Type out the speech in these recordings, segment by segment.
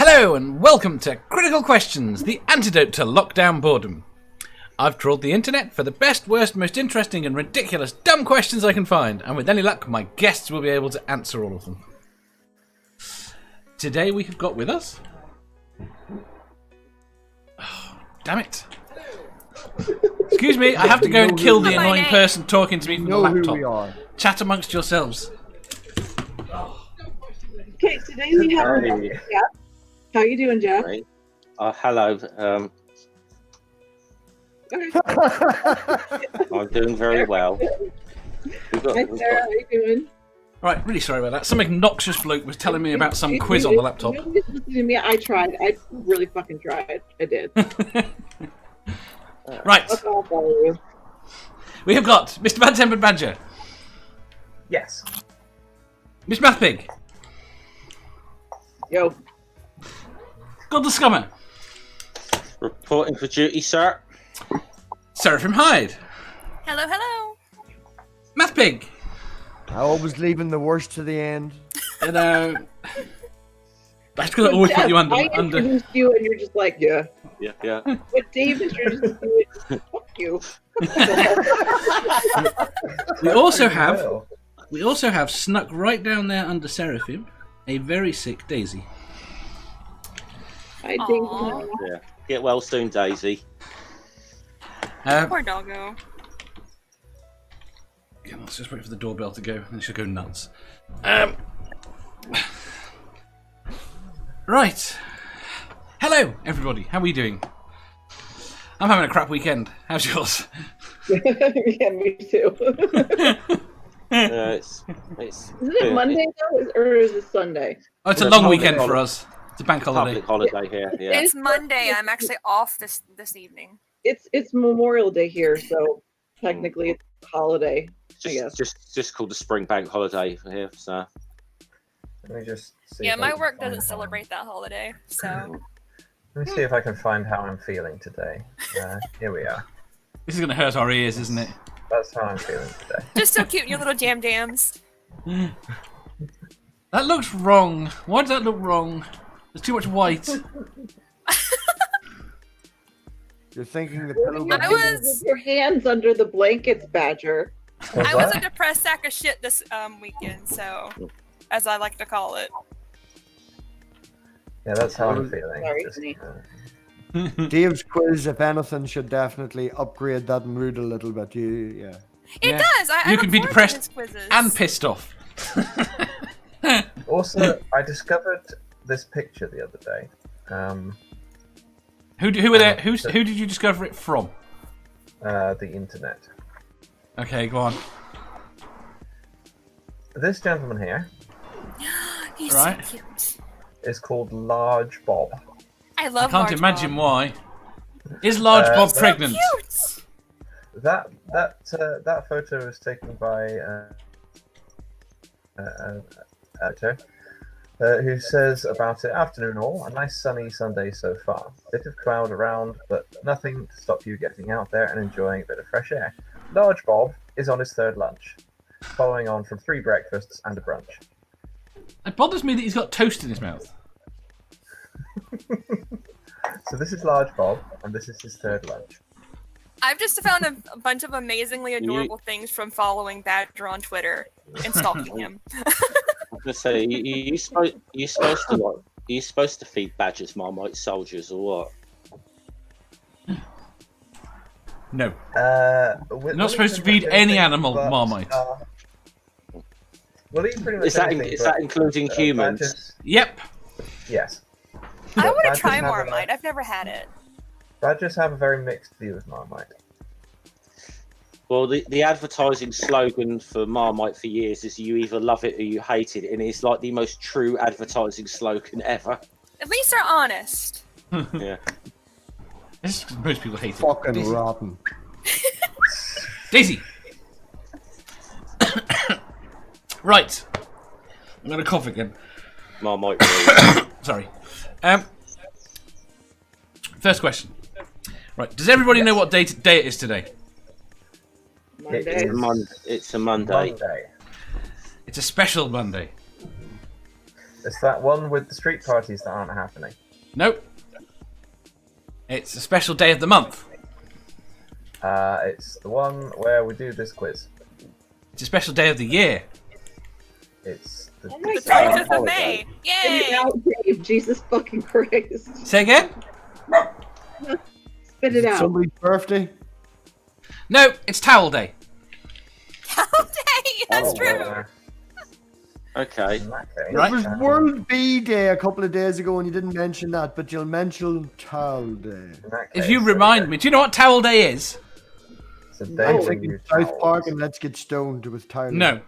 Hello and welcome to Critical Questions, the antidote to lockdown boredom. I've trawled the internet for the best, worst, most interesting and ridiculous dumb questions I can find, and with any luck my guests will be able to answer all of them. Today we have got with us... Oh, damn it. Excuse me, I have to go and kill the annoying person talking to me from the laptop. Who we are. Chat amongst yourselves. Okay, today we have Jeff. How you doing, Jeff? Right. Hello. I'm doing very well. Hi, Sarah. How you doing? Right, really sorry about that. Some obnoxious bloke was telling me about some quiz on the laptop. Nobody's listening to me. I tried. I really fucking tried. I did. Right. That's all for you. We have got Mr. BadTemperedBadger, Yes. Miss MathPig, Yo. Godless Scummer, Reporting for duty, sir. Seraphim Hyde, Hello, hello. MathPig. I always leaving the worst to the end. You know, that's because I always put you I under. introduced you and you're just like, yeah. Yeah. But Dave introduced you and fuck you. We also have snuck right down there under Seraphim a very sick Daisy. I think. Aw. Yeah. Get well soon, Daisy. Poor doggo. Come on, let's just wait for the doorbell to go, and she'll go nuts. Right. Hello, everybody. How are we doing? I'm having a crap weekend. How's yours? Yeah, me too. It's Isn't it Monday though, or is it Sunday? Oh, it's a It's a long public weekend for holiday. us. It's a bank holiday. public holiday here. Yeah. It's Monday. I'm actually off this evening. It's Memorial Day here, so technically it's a holiday. I guess. Just called the spring bank holiday for here. So Let me just see. Yeah, if I my can work find doesn't how- celebrate that holiday, so Let me see if I can find how I'm feeling today. Here we are. This is going to hurt our ears, isn't it? That's how I'm feeling today. just so cute, your little jam dams. That looks wrong. Why does that look wrong? There's too much white. You're thinking the pillow. I was With your hands under the blankets, Badger. I was a depressed sack of shit this weekend, so as I like to call it. Yeah, that's how I'm feeling. Sorry, Just, honey. Dave's quiz, if anything, should definitely upgrade that mood a little bit. Yeah. It Yeah. does. I You look can be forward to depressed his quizzes. And pissed off. Also, I discovered this picture the other day. Who were there? Who did you discover it from? The internet. Okay, go on. This gentleman here He's Right. so cute. is called Large Bob. I I love. can't Large imagine Bob. why. Is Large Bob so pregnant? Cute. That photo was taken by editor who says about it, afternoon all, a nice sunny Sunday so far. Bit of cloud around, but nothing to stop you getting out there and enjoying a bit of fresh air. Large Bob is on his third lunch, following on from 3 breakfasts and a brunch. It bothers me that he's got toast in his mouth. So this is Large Bob, and this is his third lunch. I've just found a bunch of amazingly adorable things from following Badger on Twitter and stalking him. I was gonna say you supposed to feed badgers Marmite soldiers or what? No. You're not supposed to feed any animal Marmite. Well, eat pretty much Is that anything, is that but, including humans? badgers- Yep. yes. I But want to badgers try have a- Marmite. I've never had it. Badgers have a very mixed view of Marmite. Well, the advertising slogan for Marmite for years is "You either love it or you hate it," and it's like the most true advertising slogan ever. At least they're honest. Yeah. Most people hate it. Fucking Daisy. rotten. Daisy. Right. I'm gonna cough again. Marmite. Really. Sorry. First question. Right. Does everybody know what day it is today? Monday. It's a Monday. It's a special Monday. It's that one with the street parties that aren't happening. Nope. It's a special day of the month. It's the one where we do this quiz. It's a special day of the year. It's the Oh my The god. 25th of May. Get it Yay! out, Dave. Jesus fucking Christ. Say again? Spit it out. Somebody's birthday. No, it's Towel Day. Towel day. That's Oh, true. well, Okay. In that case, Right. It was World Bee Day a couple of days ago, and you didn't mention that, but you'll mention Towel Day. in that If case, you remind me, do you know what Towel Day is? It's a day I'm when thinking you South towels. Park and Let's Get Stoned with Tyler. No.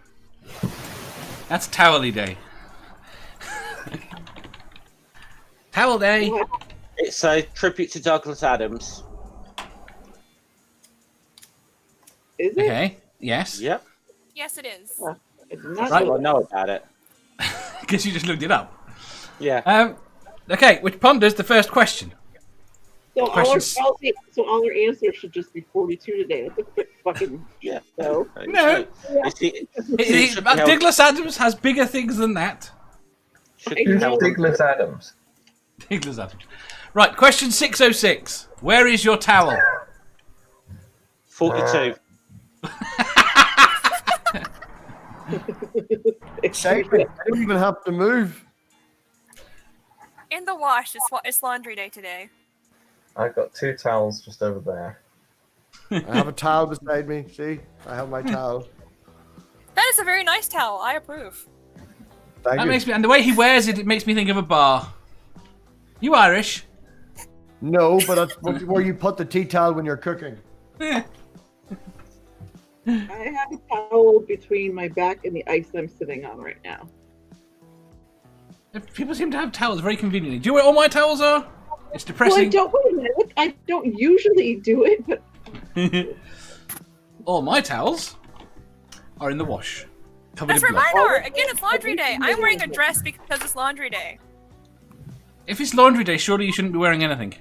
That's Towelly Day. Towel Day. What? It's a tribute to Douglas Adams. Is it? Okay. Yes. Yep. Yes, it is. I did not Right. know I that. know about it. Because you just looked it up. Yeah. Okay, which ponders the first question. So Questions? all our answers should just be 42 today. That's a quick fucking Yeah. show. No. Douglas Adams has bigger things than that. Who's Douglas Adams? Douglas Adams. Right, question 606. Where is your towel? 42. Excitement. I don't even have to move. In the wash. It's laundry day today. I've got 2 towels just over there. I have a towel beside me. See? I have my towel. That is a very nice towel. I approve. Thank That you. makes me, and the way he wears it, it makes me think of a bar. You Irish? No, but that's where you put the tea towel when you're cooking. Eh. I have a towel between my back and the ice I'm sitting on right now. People seem to have towels very conveniently. Do you know where all my towels are? It's Well, depressing. wait a minute. I don't usually do it, but All my towels are in the wash. Covered That's in where blood. mine are. Again, it's laundry day. I'm wearing a dress because it's laundry day. If it's laundry day, surely you shouldn't be wearing anything.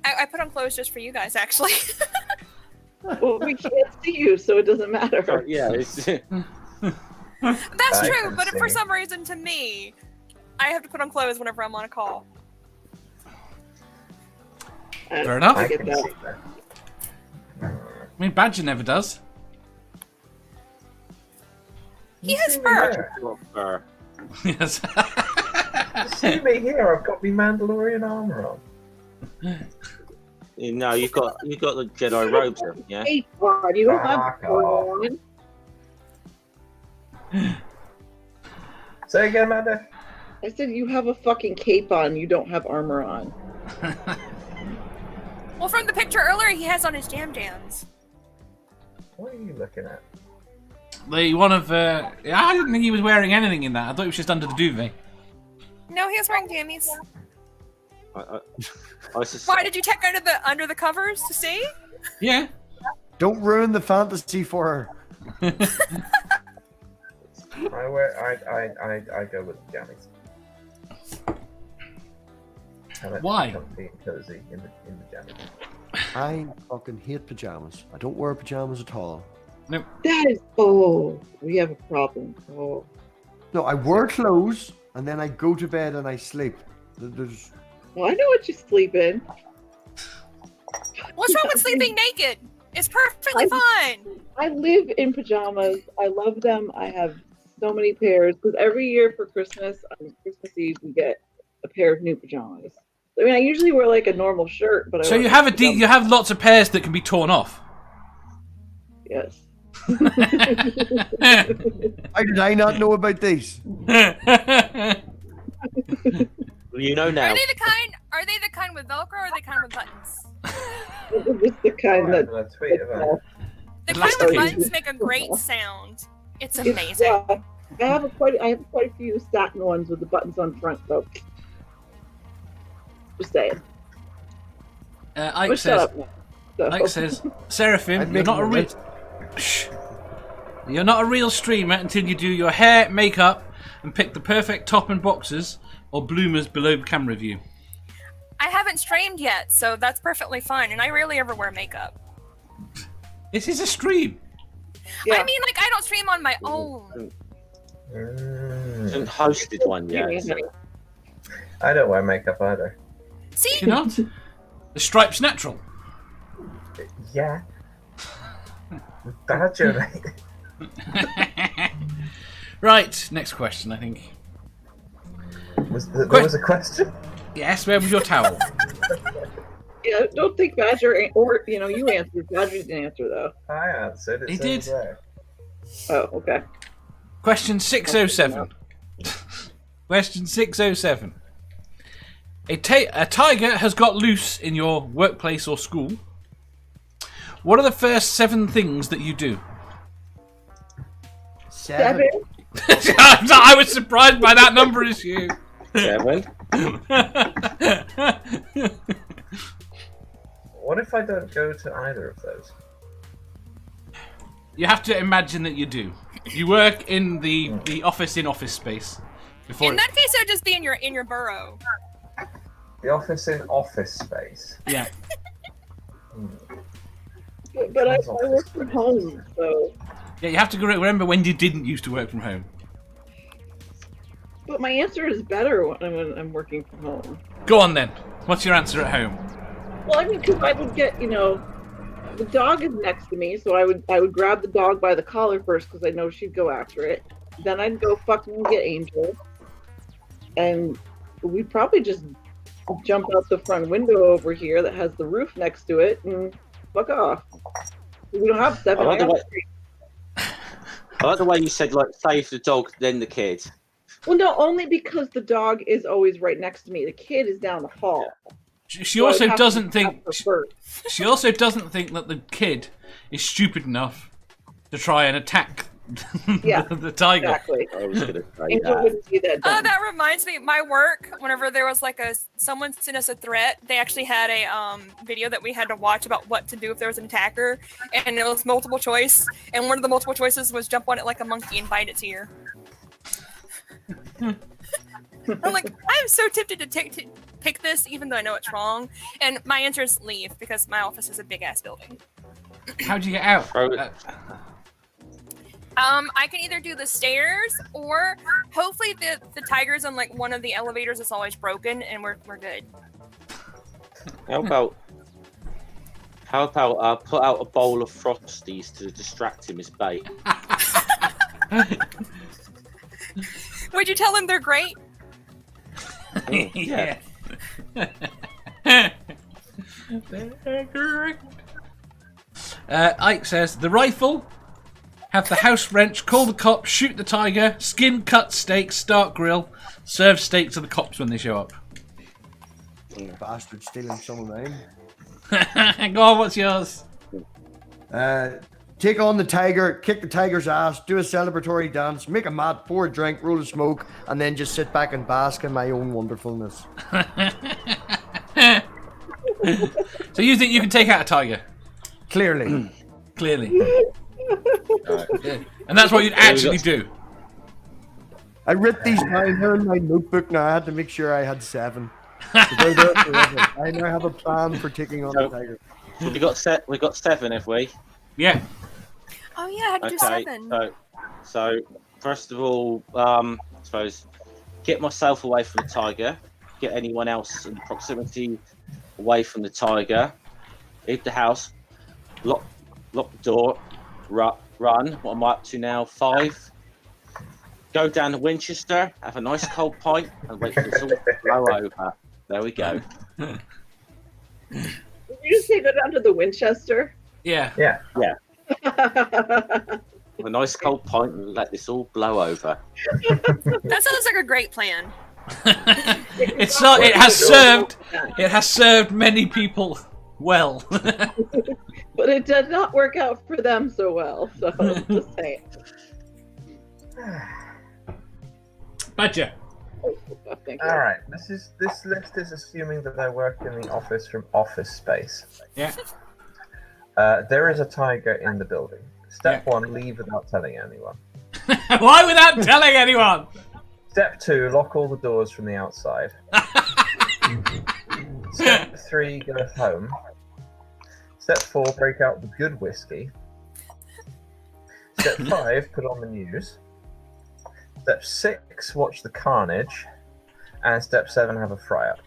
I put on clothes just for you guys, actually. well, we can't see you, so it doesn't matter. Yeah. It's, That's I true, can but for see. some reason, to me, I have to put on clothes whenever I'm on a call. Fair enough. I I get can that. see that. I mean, Badger never does. He has See me fur. here. Yes. See me here. I've got my Mandalorian armor on. no, you've got the Jedi robes on, yeah. Hey, God, you don't have Fuck armor off. on. Say again, Amanda. I said you have a fucking cape on. You don't have armor on. Well, from the picture earlier, he has on his jams. What are you looking at? The one of I didn't think he was wearing anything in that. I thought he was just under the duvet. No, he was wearing jammies. I suspect- Why did you check under the covers to see? Yeah. Don't ruin the fantasy for her. I go with the jammies. I like Why? Comfy and cozy in the jammies. I fucking hate pajamas. I don't wear pajamas at all. No. That is. Oh, we have a problem. Oh. No, I wear clothes and then I go to bed and I sleep. There's Well, I know what you sleep in. What's wrong with sleeping naked? It's perfectly fine. I live in pajamas. I love them. I have so many pairs because every year for Christmas, on Christmas Eve, we get a pair of new pajamas. I mean, I usually wear like a normal shirt, but So you have you have lots of pairs that can be torn off. Yes. How did I not know about these? You know now. Are they the kind with Velcro or are they kind with buttons? Just the kind that. I tweet about The kind Elastic. with buttons make a great sound. It's amazing. Yeah, I have quite a few satin ones with the buttons on front, though. Just saying. Ike But shut says, up now. So- Ike says, Seraphim, I'm you're not a making a real. list. Shh. You're not a real streamer until you do your hair, makeup, and pick the perfect top and boxers or bloomers below camera view. I haven't streamed yet, so that's perfectly fine, and I rarely ever wear makeup. This is a stream. Yeah. I mean, like, I don't stream on my own. Hasn't hosted one yet. So. I don't wear makeup either. See? You're not. The stripe's natural. Yeah. Badger, mate. Right, next question, I think. There was a question? Yes, where was your towel? Yeah, don't think Badger or you answered. Badger didn't answer though. I answered. It He says did. there. Oh, okay. Question 607. Question 607. A tiger has got loose in your workplace or school. What are the first 7 things that you do? 7. I was surprised by that number as you. 7. What if I don't go to either of those? You have to imagine that you do. You work in the office in office space. In that case, it would just be in your burrow. The office in office space. Yeah. But I work from home, so. Yeah, you have to remember when you didn't used to work from home. But my answer is better when I'm working from home. Go on then. What's your answer at home? Well, I mean, because I would get, the dog is next to me, so I would grab the dog by the collar first because I know she'd go after it. Then I'd go fucking get Angel, and we'd probably just jump out the front window over here that has the roof next to it and fuck off. We don't have 7. I like the way you said, like, save the dog, then the kid. Well, no, only because the dog is always right next to me. The kid is down the hall. She also doesn't think. First. She also doesn't think that the kid is stupid enough to try and attack the tiger. Exactly. I was going to say Angel that. wouldn't see that. Oh, that reminds me. My work, whenever there was like someone sent us a threat, they actually had a video that we had to watch about what to do if there was an attacker, and it was multiple choice. And one of the multiple choices was jump on it like a monkey and bite its ear. I'm like, I'm so tempted to pick this, even though I know it's wrong. And my answer is leave, because my office is a big ass building. How'd you get out? I can either do the stairs, or hopefully the tiger's on like one of the elevators that's always broken, and we're good. How about put out a bowl of Frosties to distract him as bait? Would you tell them they're great? Yeah. They're correct. Ike says the rifle, have the house wrench, call the cops, shoot the tiger, skin, cut steak, start grill, serve steak to the cops when they show up. Bastard stealing some of mine. Go on, what's yours? Take on the tiger, kick the tiger's ass, do a celebratory dance, make a mat, pour a drink, roll a smoke, and then just sit back and bask in my own wonderfulness. So you think you can take out a tiger? Clearly. Clearly. Yeah. And that's what you'd actually do. I wrote these down here in my notebook now. I had to make sure I had 7. I now have a plan for taking on the tiger. We got 7, have we? Yeah. Oh yeah, I had to do 7. So first of all, I suppose get myself away from the tiger, get anyone else in proximity away from the tiger, leave the house, lock the door, run. What am I up to now? 5. Go down to Winchester, have a nice cold pint, and wait for it all to blow over. There we go. Did you just say go down to the Winchester? Yeah. Yeah. Yeah. A nice cold pint and let this all blow over. That sounds like a great plan. It has served many people well. But it did not work out for them so well. So just saying. Badger. Thank you. All right. This list is assuming that I work in the office from office space. Yeah. There is a tiger in the building. Step 1, leave without telling anyone. Why without telling anyone? Step 2, lock all the doors from the outside. Step 3, go home. Step 4, break out the good whiskey. Step 5, put on the news. Step 6, watch the carnage. And step 7, have a fry-up.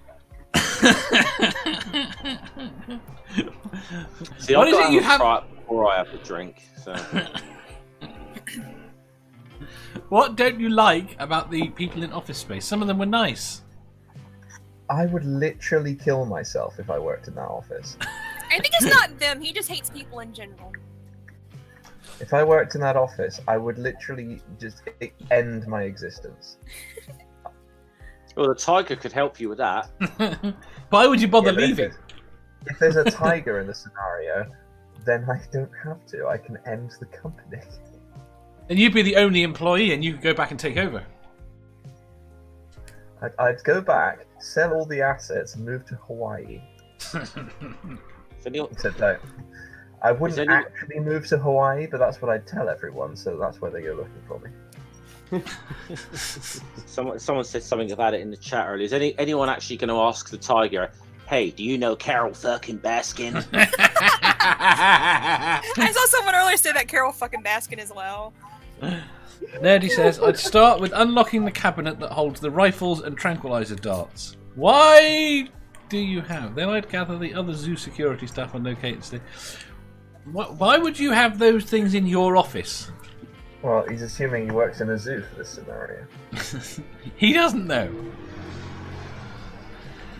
See, What I've is got it you to have- fry up before I have a drink. So What don't you like about the people in office space? Some of them were nice. I would literally kill myself if I worked in that office. I think it's not them. He just hates people in general. If I worked in that office, I would literally just end my existence. Well, the tiger could help you with that. Why would you bother Yeah, but leaving? If there's a tiger in the scenario, then I don't have to. I can end the company. And you'd be the only employee, and you could go back and take over. I'd go back, sell all the assets, and move to Hawaii. Except I wouldn't actually move to Hawaii, but that's what I'd tell everyone, so that's where they go looking for me. Someone said something about it in the chat earlier. Is anyone actually going to ask the tiger, hey, do you know Carol fucking Baskin? I saw someone earlier say that Carol fucking Baskin as well. Nerdy says, I'd start with unlocking the cabinet that holds the rifles and tranquilizer darts. Why do you have? Then I'd gather the other zoo security staff and locate and stay. Why would you have those things in your office? Well, he's assuming he works in a zoo for this scenario. He doesn't know.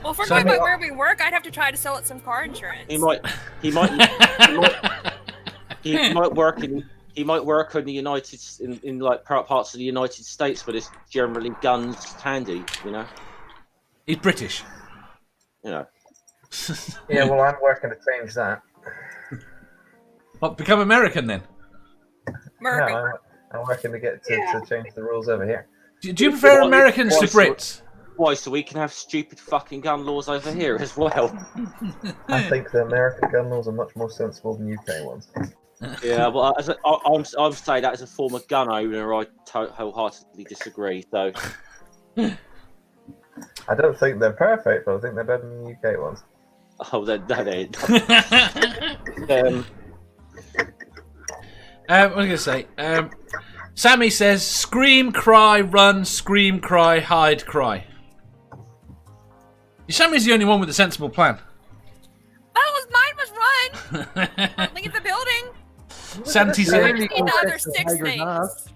Well, if we're going by where we work, I'd have to try to sell it some car insurance. He might work in the United in like parts of the United States where there's generally guns handy, you know. He's British. Yeah. Yeah, well, I'm working to change that. What, become American then? American. No, I'm working to get to change the rules over here. Do you prefer Americans to Brits? Why? So we can have stupid fucking gun laws over here as well. I think the American gun laws are much more sensible than UK ones. Yeah, but I'm saying that as a former gun owner, I wholeheartedly disagree. So I don't think they're perfect, but I think they're better than the UK ones. oh, that ain't. What was I going to say? Sammy says, scream, cry, run, scream, cry, hide, cry. Sammy's the only one with a sensible plan. Mine was run. Look at the building. Santi says, The other 6 things.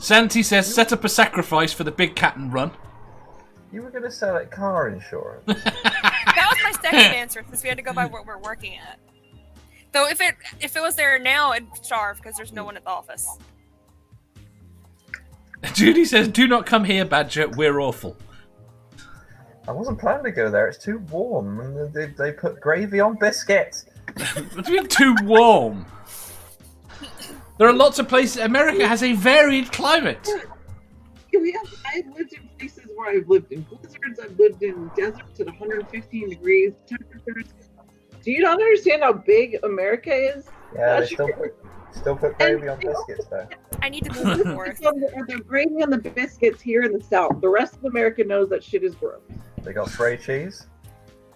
Santi says, set up a sacrifice for the big cat and run. You were going to sell it car insurance. That was my second answer, since we had to go by what we're working at. Though if it was there now, it'd starve because there's no one at the office. Judy says, do not come here, Badger, we're awful. I wasn't planning to go there, it's too warm, and they put gravy on biscuits. What do you mean too warm? There are lots of places. America has a varied climate. I've lived in places where I've lived in blizzards, I've lived in deserts at 115 degrees temperatures. Do you not understand how big America is? Yeah, they still put gravy on biscuits, though. I need to move north. The gravy on the biscuits here in the South. The rest of America knows that shit is gross. They got spray cheese.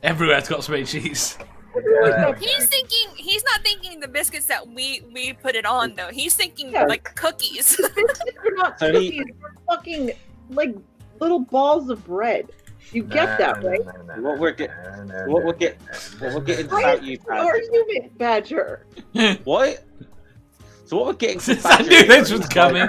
Everywhere's got spray cheese. Yeah. He's not thinking the biscuits that we put it on though. He's thinking like cookies. They're not cookies. They're fucking like little balls of bread. You get that, right? What we're getting about you, Badger. Argument, Badger. What? So what we're getting from I Badger knew this here was is coming.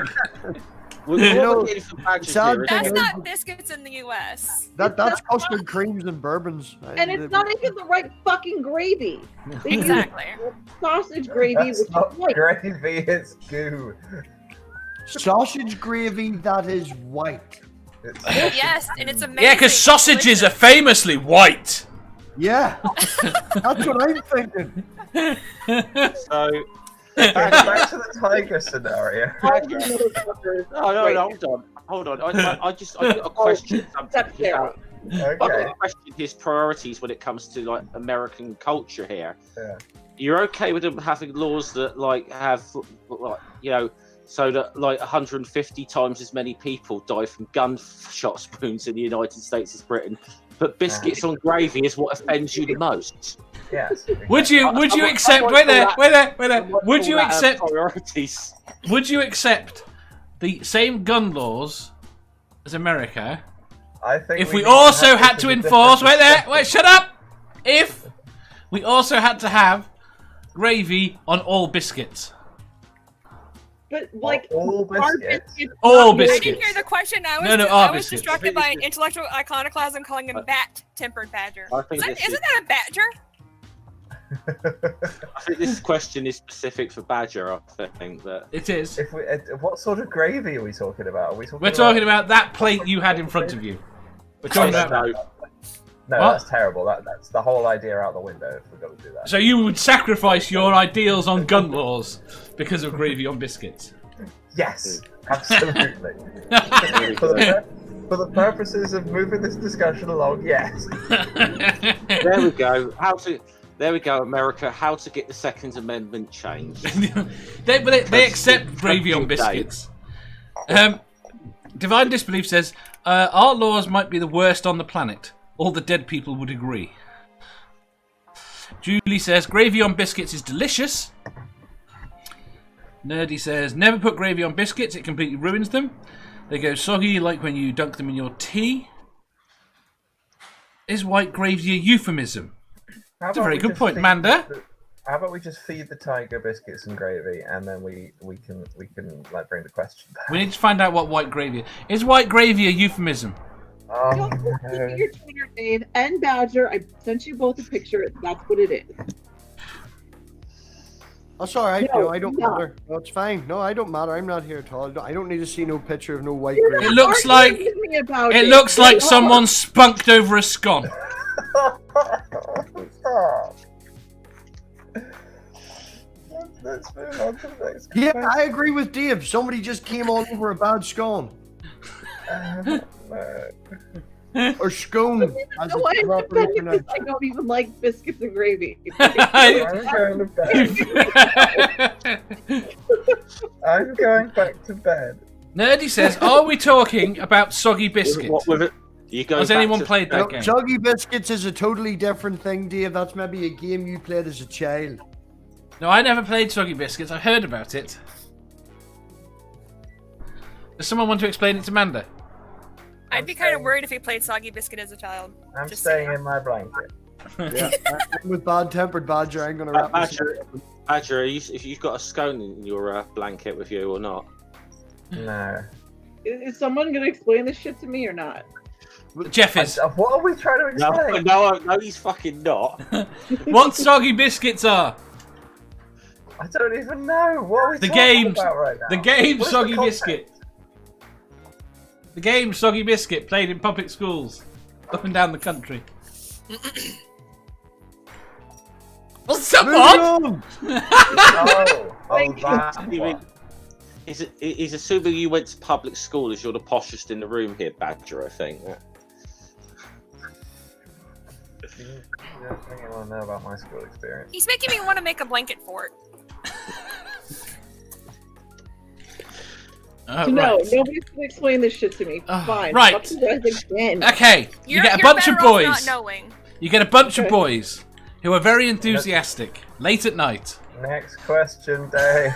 what we're getting from Badger here is That's not biscuits in the U.S. That's custard creams and bourbons. And it's not even the right fucking gravy. They use Exactly. sausage gravy, That's which not is white. gravy, it's goo. Sausage gravy that is white. Yes, and it's amazing. Yeah, because sausages are famously white. Yeah, that's what I'm thinking. so. Back to the tiger scenario. No, hold on. I got a question. Okay. I question his priorities when it comes to like American culture here. Yeah. You're okay with them having laws that like have like so that like 150 times as many people die from gunshot wounds in the United States as Britain, but biscuits on gravy is what offends you the most. Yes. Would you accept? Wait there. Would you accept? Priorities? Would you accept the same gun laws as America I think if we need to also have had this to as a enforce? different Wait there. discussion. Wait. Shut up. If we also had to have gravy on all biscuits. But like all our biscuits? All I biscuits. didn't hear the question. I was No, I our was biscuits. distracted by intellectual iconoclasm calling him BadTemperedBadger. I think Isn't this is- that a badger? I think this question is specific for Badger. I think that It is. If we, what sort of gravy are we talking about? Are we talking We're talking about that plate you had in front of you. We're talking about. No, What? that's terrible. That's the whole idea out the window if we've got to do that. So you would sacrifice your ideals on gun laws because of gravy on biscuits? Yes, absolutely. For the purposes of moving this discussion along, yes. there we go. There we go, America. How to get the Second Amendment changed? they accept gravy on biscuits. Divine Disbelief says our laws might be the worst on the planet. All the dead people would agree. Julie says gravy on biscuits is delicious. Nerdy says never put gravy on biscuits, it completely ruins them. They go soggy like when you dunk them in your tea. Is white gravy a euphemism? That's a very good point, Manda. How about we just feed the tiger biscuits and gravy, and then we can like bring the question back. We need to find out what white gravy is. Is white gravy a euphemism? Oh, Don't look no. at your Twitter, Dave and Badger. I sent you both a picture. That's what it is. That's all right. No, I don't no. matter. No, it's fine. No, I don't matter. I'm not here at all. I don't need to see no picture of no white gravy. It looks like it looks like someone spunked over a scone. Stop. Let's move on to the next Yeah, question. I agree with Dave. Somebody just came all over a bad scone. No. Or scone, as No, it's properly pronounced. I don't even like biscuits and gravy. I'm going to bed. I'm going back to bed. Nerdy says, are we talking about soggy biscuits? What with it? You go Has back anyone to- played that No, game? Soggy biscuits is a totally different thing, Dave. That's maybe a game you played as a child. No, I never played soggy biscuits. I've heard about it. Does someone want to explain it to Manda? I'd be kind of worried if he played Soggy Biscuit as a child. I'm Just staying saying. in my blanket. Yeah, I'm with bad-tempered-badger. I'm gonna wrap this Badger, up. Badger, if you've got a scone in your blanket with you or not? No. Is someone going to explain this shit to me or not? Jeff is. What are we trying to No, explain? no, he's fucking not. What soggy biscuits are? I don't even know. What are we The talking games. about right now? The game What's Soggy the context? Biscuit. The game Soggy Biscuit played in public schools up and down the country. Well, someone! Oh, that You mean- one. He's assuming you went to public school as you're the poshest in the room here, Badger, I think. You don't think you want to know about my school experience? He's making me want to make a blanket fort. No, right. nobody's going to explain this shit to me. Oh, Fine. right. Fuck you guys again. Okay, you You're, get a you're bunch of better off boys. not knowing. You get a bunch of Okay. boys who are very enthusiastic late at night. Next question, Dave.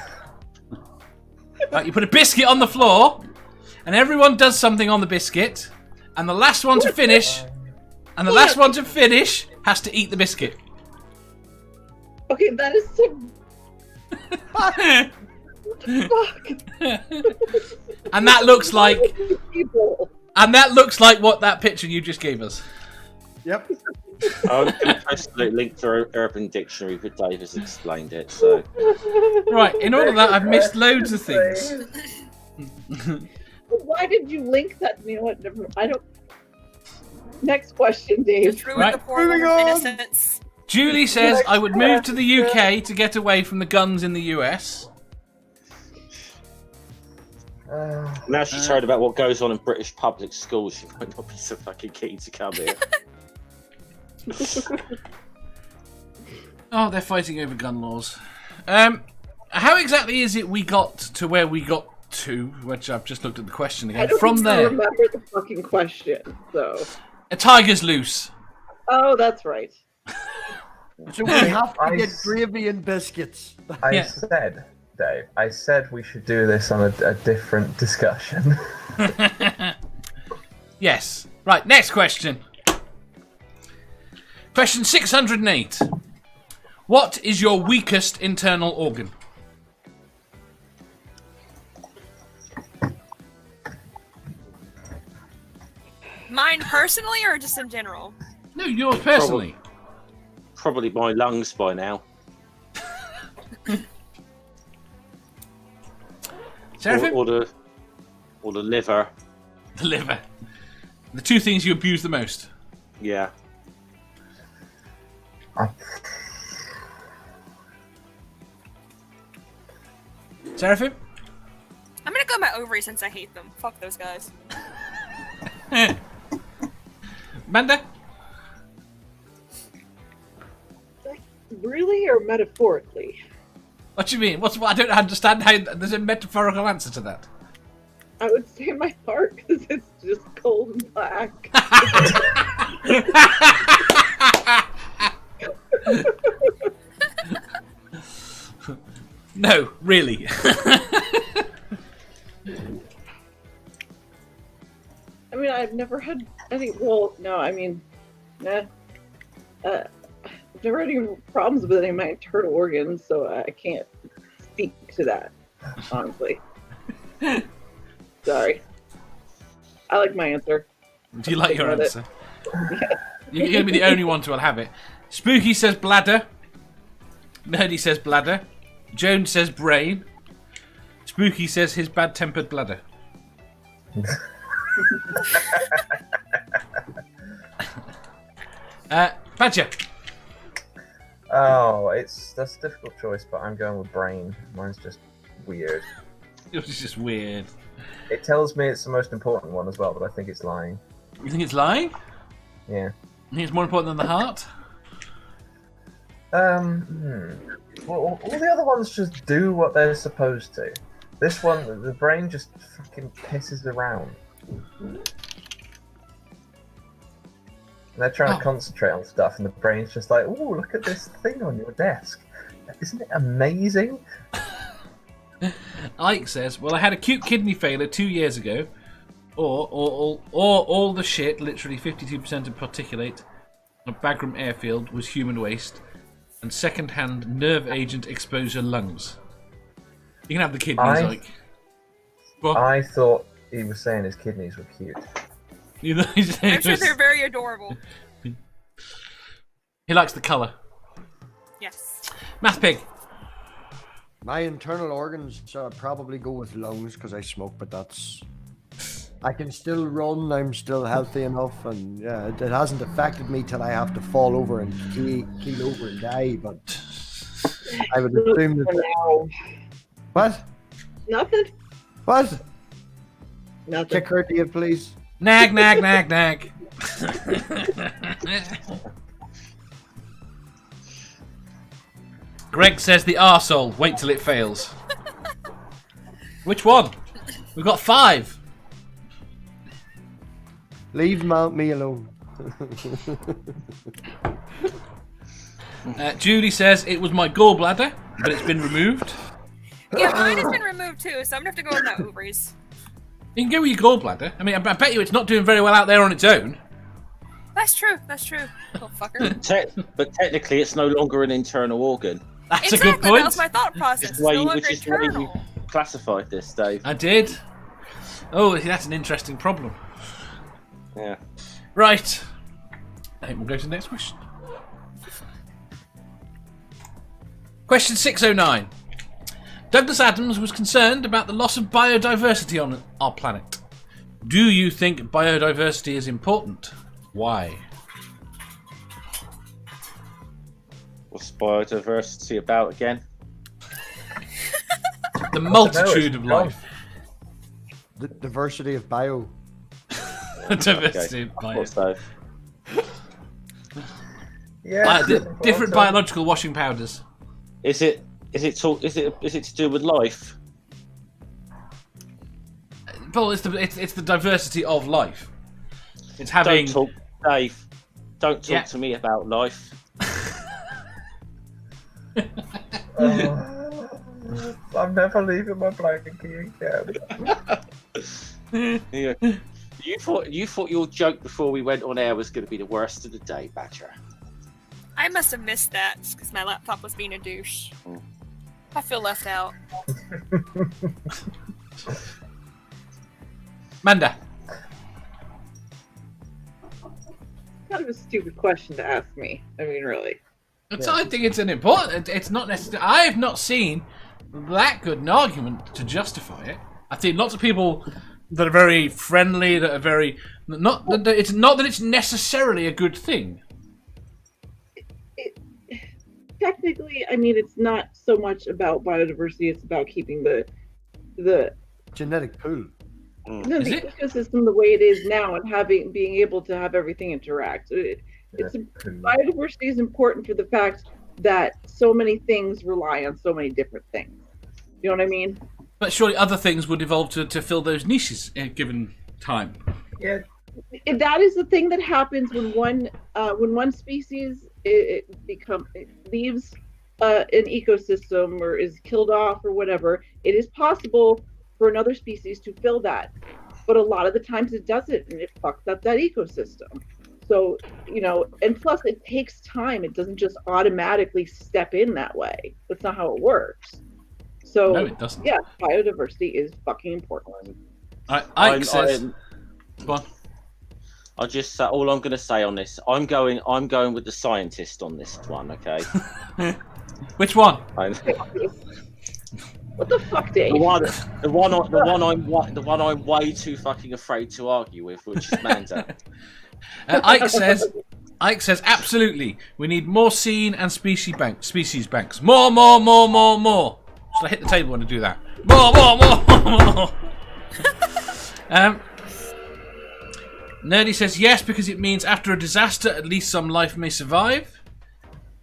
Right, you put a biscuit on the floor, and everyone does something on the biscuit, and the last one to finish, has to eat the biscuit. Okay, that is some fuck. And that looks like, people. what that picture you just gave us. Yep. I was going to post the link to Urban Dictionary, but Dave has explained it, so... Right, in all of that, I've missed loads of things. Why did you link that? You know what? Never. I don't. Next question, Dave. Just ruined Right. the poor Moving woman's on. innocence. Julie says, I would move to the UK to get away from the guns in the US. Now she's heard about what goes on in British public schools, she might not be so fucking keen to come here. Oh, they're fighting over gun laws. How exactly is it we got to where we got to? Which I've just looked at the question I again. don't From even there, remember the fucking question. So. a tiger's loose. Oh, that's right. So we have to I get s- gravy and biscuits. I Yeah. said, Dave, I said we should do this on a different discussion. Yes. Right, next question. Question 608. What is your weakest internal organ? Mine personally or just in general? No, yours personally. probably my lungs by now. Seraphim? Or the liver. The liver. The two things you abuse the most. Yeah. Seraphim? I'm gonna go my ovaries since I hate them. Fuck those guys. Amanda? Really or metaphorically? What do you mean? I don't understand how there's a metaphorical answer to that. I would say my heart because it's just cold and black. No, really. I mean, I've never had any. Well, no, I mean, nah. I've never had any problems with any of my internal organs, so I can't speak to that, honestly. Sorry. I like my answer. Do you like your With it. answer? You're going to be the only one to have it. Spooky says bladder. Nerdy says bladder. Jones says brain. Spooky says his bad-tempered bladder. Badger. Oh, that's a difficult choice, but I'm going with brain. Mine's just weird. Yours is just weird. It tells me it's the most important one as well, but I think it's lying. You think it's lying? Yeah. You think it's more important than the heart? Well, all the other ones just do what they're supposed to. This one, the brain just fucking pisses around. And they're trying to concentrate on stuff, and the brain's just like, "Ooh, look at this thing on your desk! Isn't it amazing?" Ike says, "Well, I had acute kidney failure 2 years ago, or all the shit. Literally 52% of particulate of Bagram airfield was human waste, and second-hand nerve agent exposure lungs. You can have the kidneys, Ike." What? I thought he was saying his kidneys were cute. I'm sure they're very adorable. He likes the colour. Yes. MathPig. My internal organs, so I'd probably go with lungs because I smoke, but that's... I can still run, I'm still healthy enough, and yeah, it hasn't affected me till I have to fall over and keel over and die, but I would assume that... No. What? Nothing. What? Nothing. Kick her to you, please. Nag, nag, nag, nag. Greg says the arsehole. Wait till it fails. Which one? We've got 5. Leave me alone. Julie says it was my gallbladder, but it's been removed. Yeah, mine has been removed too, so I'm gonna have to go with my ovaries. You can go with your gallbladder. I mean, I bet you it's not doing very well out there on its own. That's true. Oh, fucker. But technically, it's no longer an internal organ. That's Exactly, a good point. that was my thought process. It's Which no longer is the way you internal. classified this, Dave. I did. Oh, that's an interesting problem. Yeah. Right. I think we'll go to the next question. Question 609. Douglas Adams was concerned about the loss of biodiversity on our planet. Do you think biodiversity is important? Why? What's biodiversity about again? The multitude of life. The diversity of bio. Diversity of bio. What's that? Yeah. Different biological washing powders. Is it to do with life? Paul, it's the diversity of life. It's having. Don't talk, Dave. Don't talk Yeah. to me about life. I'm never leaving my blanket again. Yeah. You thought your joke before we went on air was going to be the worst of the day, Badger. I must have missed that because my laptop was being a douche. I feel left out. Manda. Kind of a stupid question to ask me. I mean, really. I think it's an important. It's not necessarily. I have not seen that good an argument to justify it. I've seen lots of people that are very friendly, that are very not. It's not that it's necessarily a good thing. Technically, I mean, it's not so much about biodiversity; it's about keeping the genetic pool. the ecosystem the way it is now, and being able to have everything interact. Biodiversity is important for the fact that so many things rely on so many different things. You know what I mean? But surely other things would evolve to fill those niches in a given time. Yeah. That is the thing that happens when one species it leaves an ecosystem or is killed off or whatever. It is possible for another species to fill that, but a lot of the times it doesn't, and it fucks up that ecosystem. So, and plus it takes time. It doesn't just automatically step in that way. That's not how it works. So, no, it doesn't. Yeah, biodiversity is fucking important. Ike says, go on. I'll just say, all I'm going to say on this, I'm going with the scientist on this one, okay? Which one? What the fuck, Dave? The one I'm way too fucking afraid to argue with, which is Manda. Ike says, absolutely. We need more scene and species banks. More. Should I hit the table when I do that? More. Nerdy says yes, because it means after a disaster, at least some life may survive.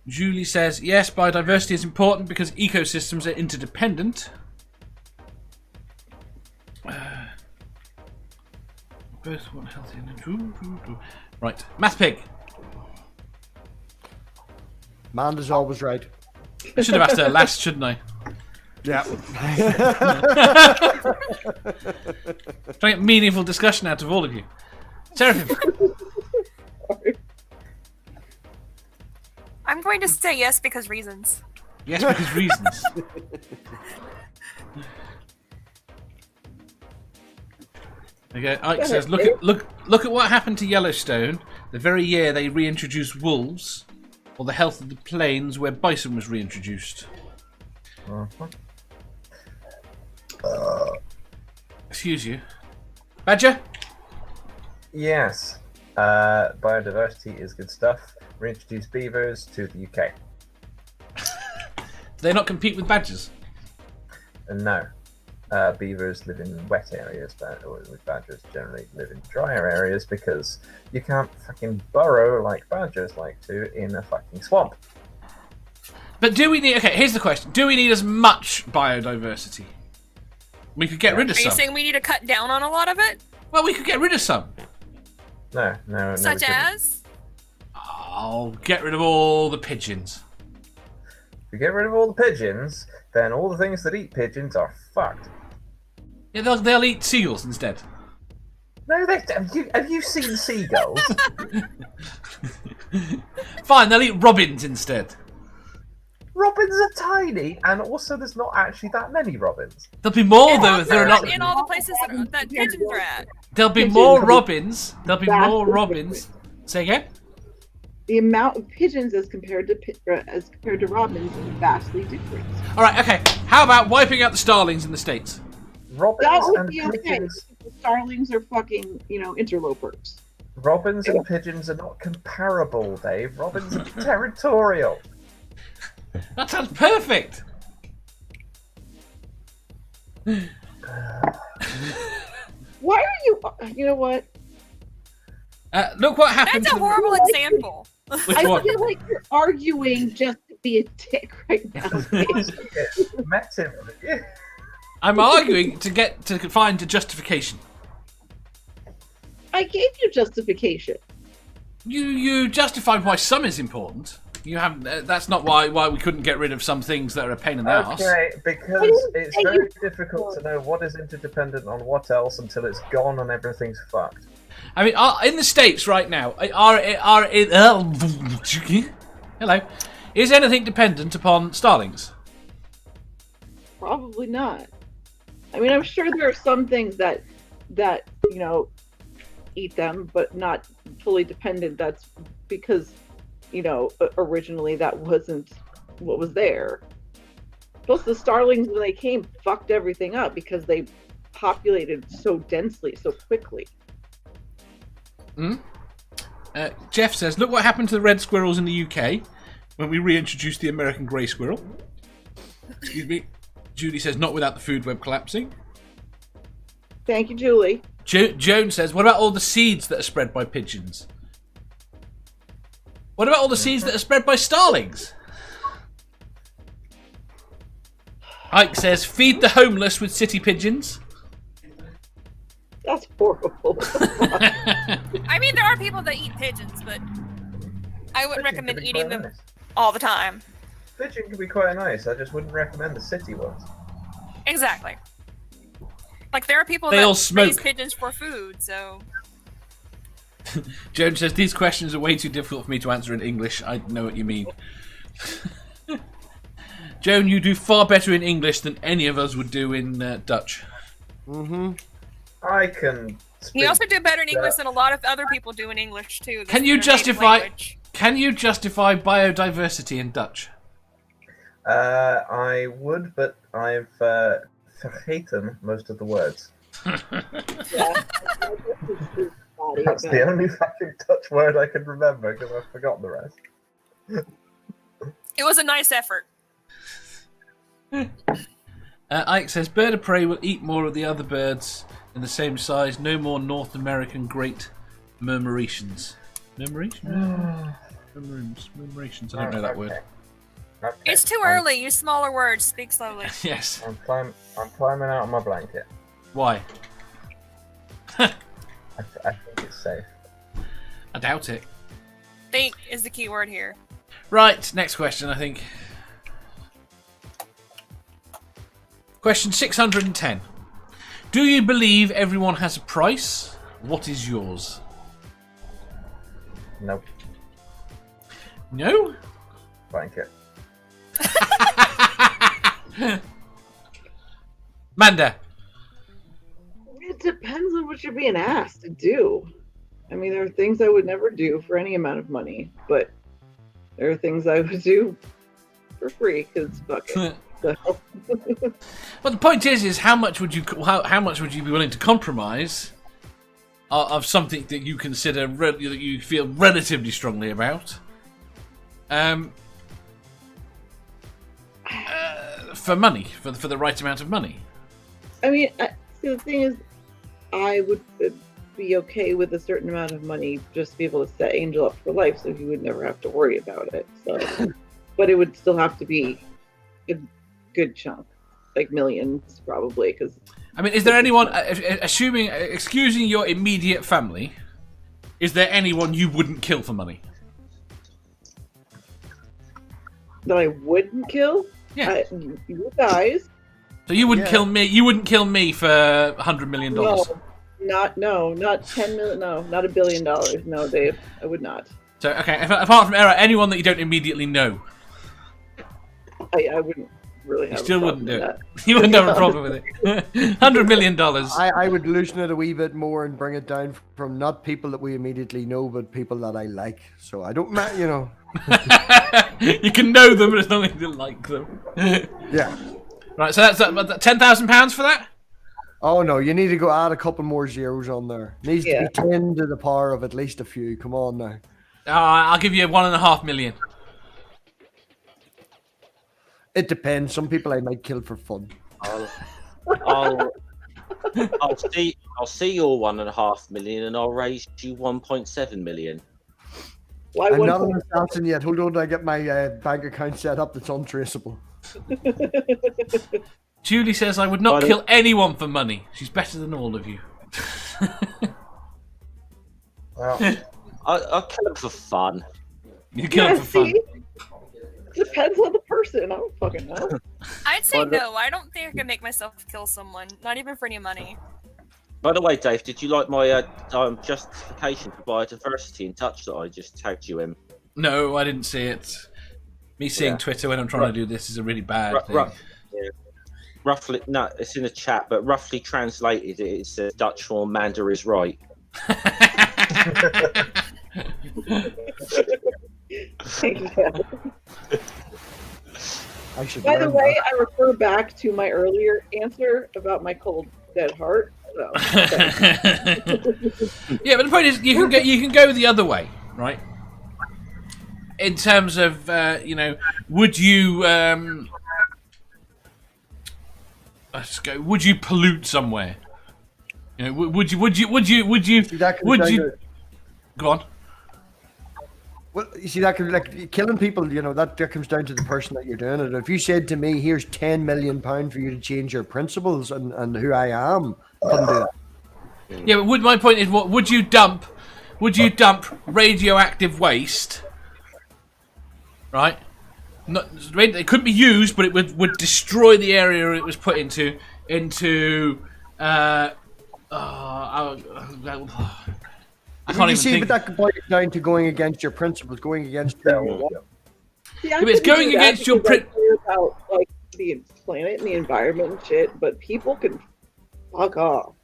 Julie says yes, biodiversity is important because ecosystems are interdependent. Both want healthy and right. MathPig. Manda's always right. I should have asked her last, shouldn't I? Yeah. Trying to get meaningful discussion out of all of you. Seraphim. I'm going to say yes because reasons. Yes, because reasons. Okay, Ike says, look at what happened to Yellowstone the very year they reintroduced wolves, or the health of the plains where bison was reintroduced. Excuse you. Badger? Yes. Biodiversity is good stuff. Reintroduce beavers to the UK. Do they not compete with badgers? No. Beavers live in wet areas, with badgers generally live in drier areas because you can't fucking burrow like badgers like to in a fucking swamp. But do we need... Okay, here's the question. Do we need as much biodiversity? We could get rid of Are you some. saying we need to cut down on a lot of it? Well, we could get rid of some. No. Such as? I'll get rid of all the pigeons. If you get rid of all the pigeons, then all the things that eat pigeons are fucked. Yeah, they'll eat seagulls instead. No, have you seen seagulls? Fine, they'll eat robins instead. Robins are tiny, and also there's not actually that many robins. There'll be more though. There are not in all the places that pigeons are at. There'll be more robins. There'll be more robins. Say again. The amount of pigeons as compared to robins is vastly different. All right. Okay. How about wiping out the starlings in the States? Robins That would and be okay. pigeons. The starlings are fucking, interlopers. Robins and pigeons are not comparable, Dave. Robins are territorial. That sounds perfect. Why are you? You know what? Look what happened. That's a horrible example. Which I one? feel like you're arguing just to be a dick right now. Met him. I'm arguing to find a justification. I gave you justification. You justified why some is important. You have. That's not why we couldn't get rid of some things that are a pain in the ass. Okay, because it's very difficult to know what is interdependent on what else until it's gone and everything's fucked. I mean, in the States right now, hello, is anything dependent upon starlings? Probably not. I mean, I'm sure there are some things that eat them, but not fully dependent. That's because originally that wasn't what was there. Plus, the starlings, when they came, fucked everything up because they populated so densely, so quickly. Jeff says, look what happened to the red squirrels in the UK when we reintroduced the American grey squirrel. Excuse me. Julie says, not without the food web collapsing. Thank you, Julie. Joan says, what about all the seeds that are spread by pigeons? What about all the seeds that are spread by starlings? Ike says, feed the homeless with city pigeons. That's horrible. I mean, there are people that eat pigeons, but I wouldn't recommend eating them all the time. Pigeon can be quite nice. I just wouldn't recommend the city ones. Exactly. Like, there are people They that all smoke. raise pigeons for food, so... Joan says, these questions are way too difficult for me to answer in English. I know what you mean. Joan, you do far better in English than any of us would do in Dutch. Mm-hmm. I can speak. You also do better in English than a lot of other people do in English, too. Can you justify biodiversity in Dutch? I would, but I've vergeten most of the words. That's the only fucking Dutch word I can remember because I've forgotten the rest. It was a nice effort. Ike says, bird of prey will eat more of the other birds in the same size. No more North American great murmurations. Murmurations? Murmurations. I don't know that word. Okay. It's too early. Use smaller words. Speak slowly. Yes. I'm climbing out of my blanket. Why? I think it's safe. I doubt it. Think is the key word here. Right, next question, I think. Question 610. Do you believe everyone has a price? What is yours? Nope. No? Blanket. Manda. It depends on what you're being asked to do. I mean, there are things I would never do for any amount of money, but there are things I would do for free because fuck it. So. Well, the point is how much would you be willing to compromise of something that you consider that you feel relatively strongly about, for money, for the right amount of money? I mean, see, the thing is, I would be okay with a certain amount of money just to be able to set Angel up for life, so you would never have to worry about it. So, but it would still have to be a good chunk, like millions, probably. Because I mean, is there anyone, excusing your immediate family, is there anyone you wouldn't kill for money? that I wouldn't kill? Yeah. You guys. So you wouldn't kill me? You wouldn't kill me for $100 million? No, not $10 million. No, not $1 billion. No, Dave, I would not. So okay, apart from Era, anyone that you don't immediately know, I wouldn't really have. You still a wouldn't do problem it. You wouldn't have a problem with it. $100 million. I would loosen it a wee bit more and bring it down from not people that we immediately know, but people that I like. So I don't mind, you know. You can know them as long as you like them. Yeah. Right, so that's £10,000 for that? Oh no, you need to go add a couple more zeros on there. Needs to be 10 to the power of at least a few. Come on now. I'll give you $1.5 million. It depends. Some people I might kill for fun. I'll see your $1.5 million, and I'll raise you 1.7 million. Why I'm not an assassin yet. Hold on, till I get my bank account set up that's untraceable. Julie says, I would not kill anyone for money. She's better than all of you. Well, I'll kill him for fun. You kill him for fun. Depends on the person. I don't fucking know. I'd say no. I don't think I can make myself kill someone. Not even for any money. By the way, Dave, did you like my justification for biodiversity in touch that I just tagged you in? No, I didn't see it. Me seeing Twitter when I'm trying to do this is a really bad thing. Roughly, no, it's in the chat, but roughly translated, it says Dutch for Manda is right. I should By the learn way, that. I refer back to my earlier answer about my cold dead heart. So, Yeah, but the point is, you can go the other way, right? In terms of, would you let's go? Would you pollute somewhere? Would you? See, that comes down to- Go on. Well, you see, that could, like, killing people, that comes down to the person that you're doing it. If you said to me, here's £10 million for you to change your principles and who I am, I couldn't do that. Yeah, but my point is, what would you dump? Would you dump radioactive waste? Right? It couldn't be used, but it would destroy the area it was put into. I can't even think. But that could boil it down to going against your principles, going against who you are. See, I If it's couldn't going do that against your because I care about like the planet and the environment and shit, but people can fuck off.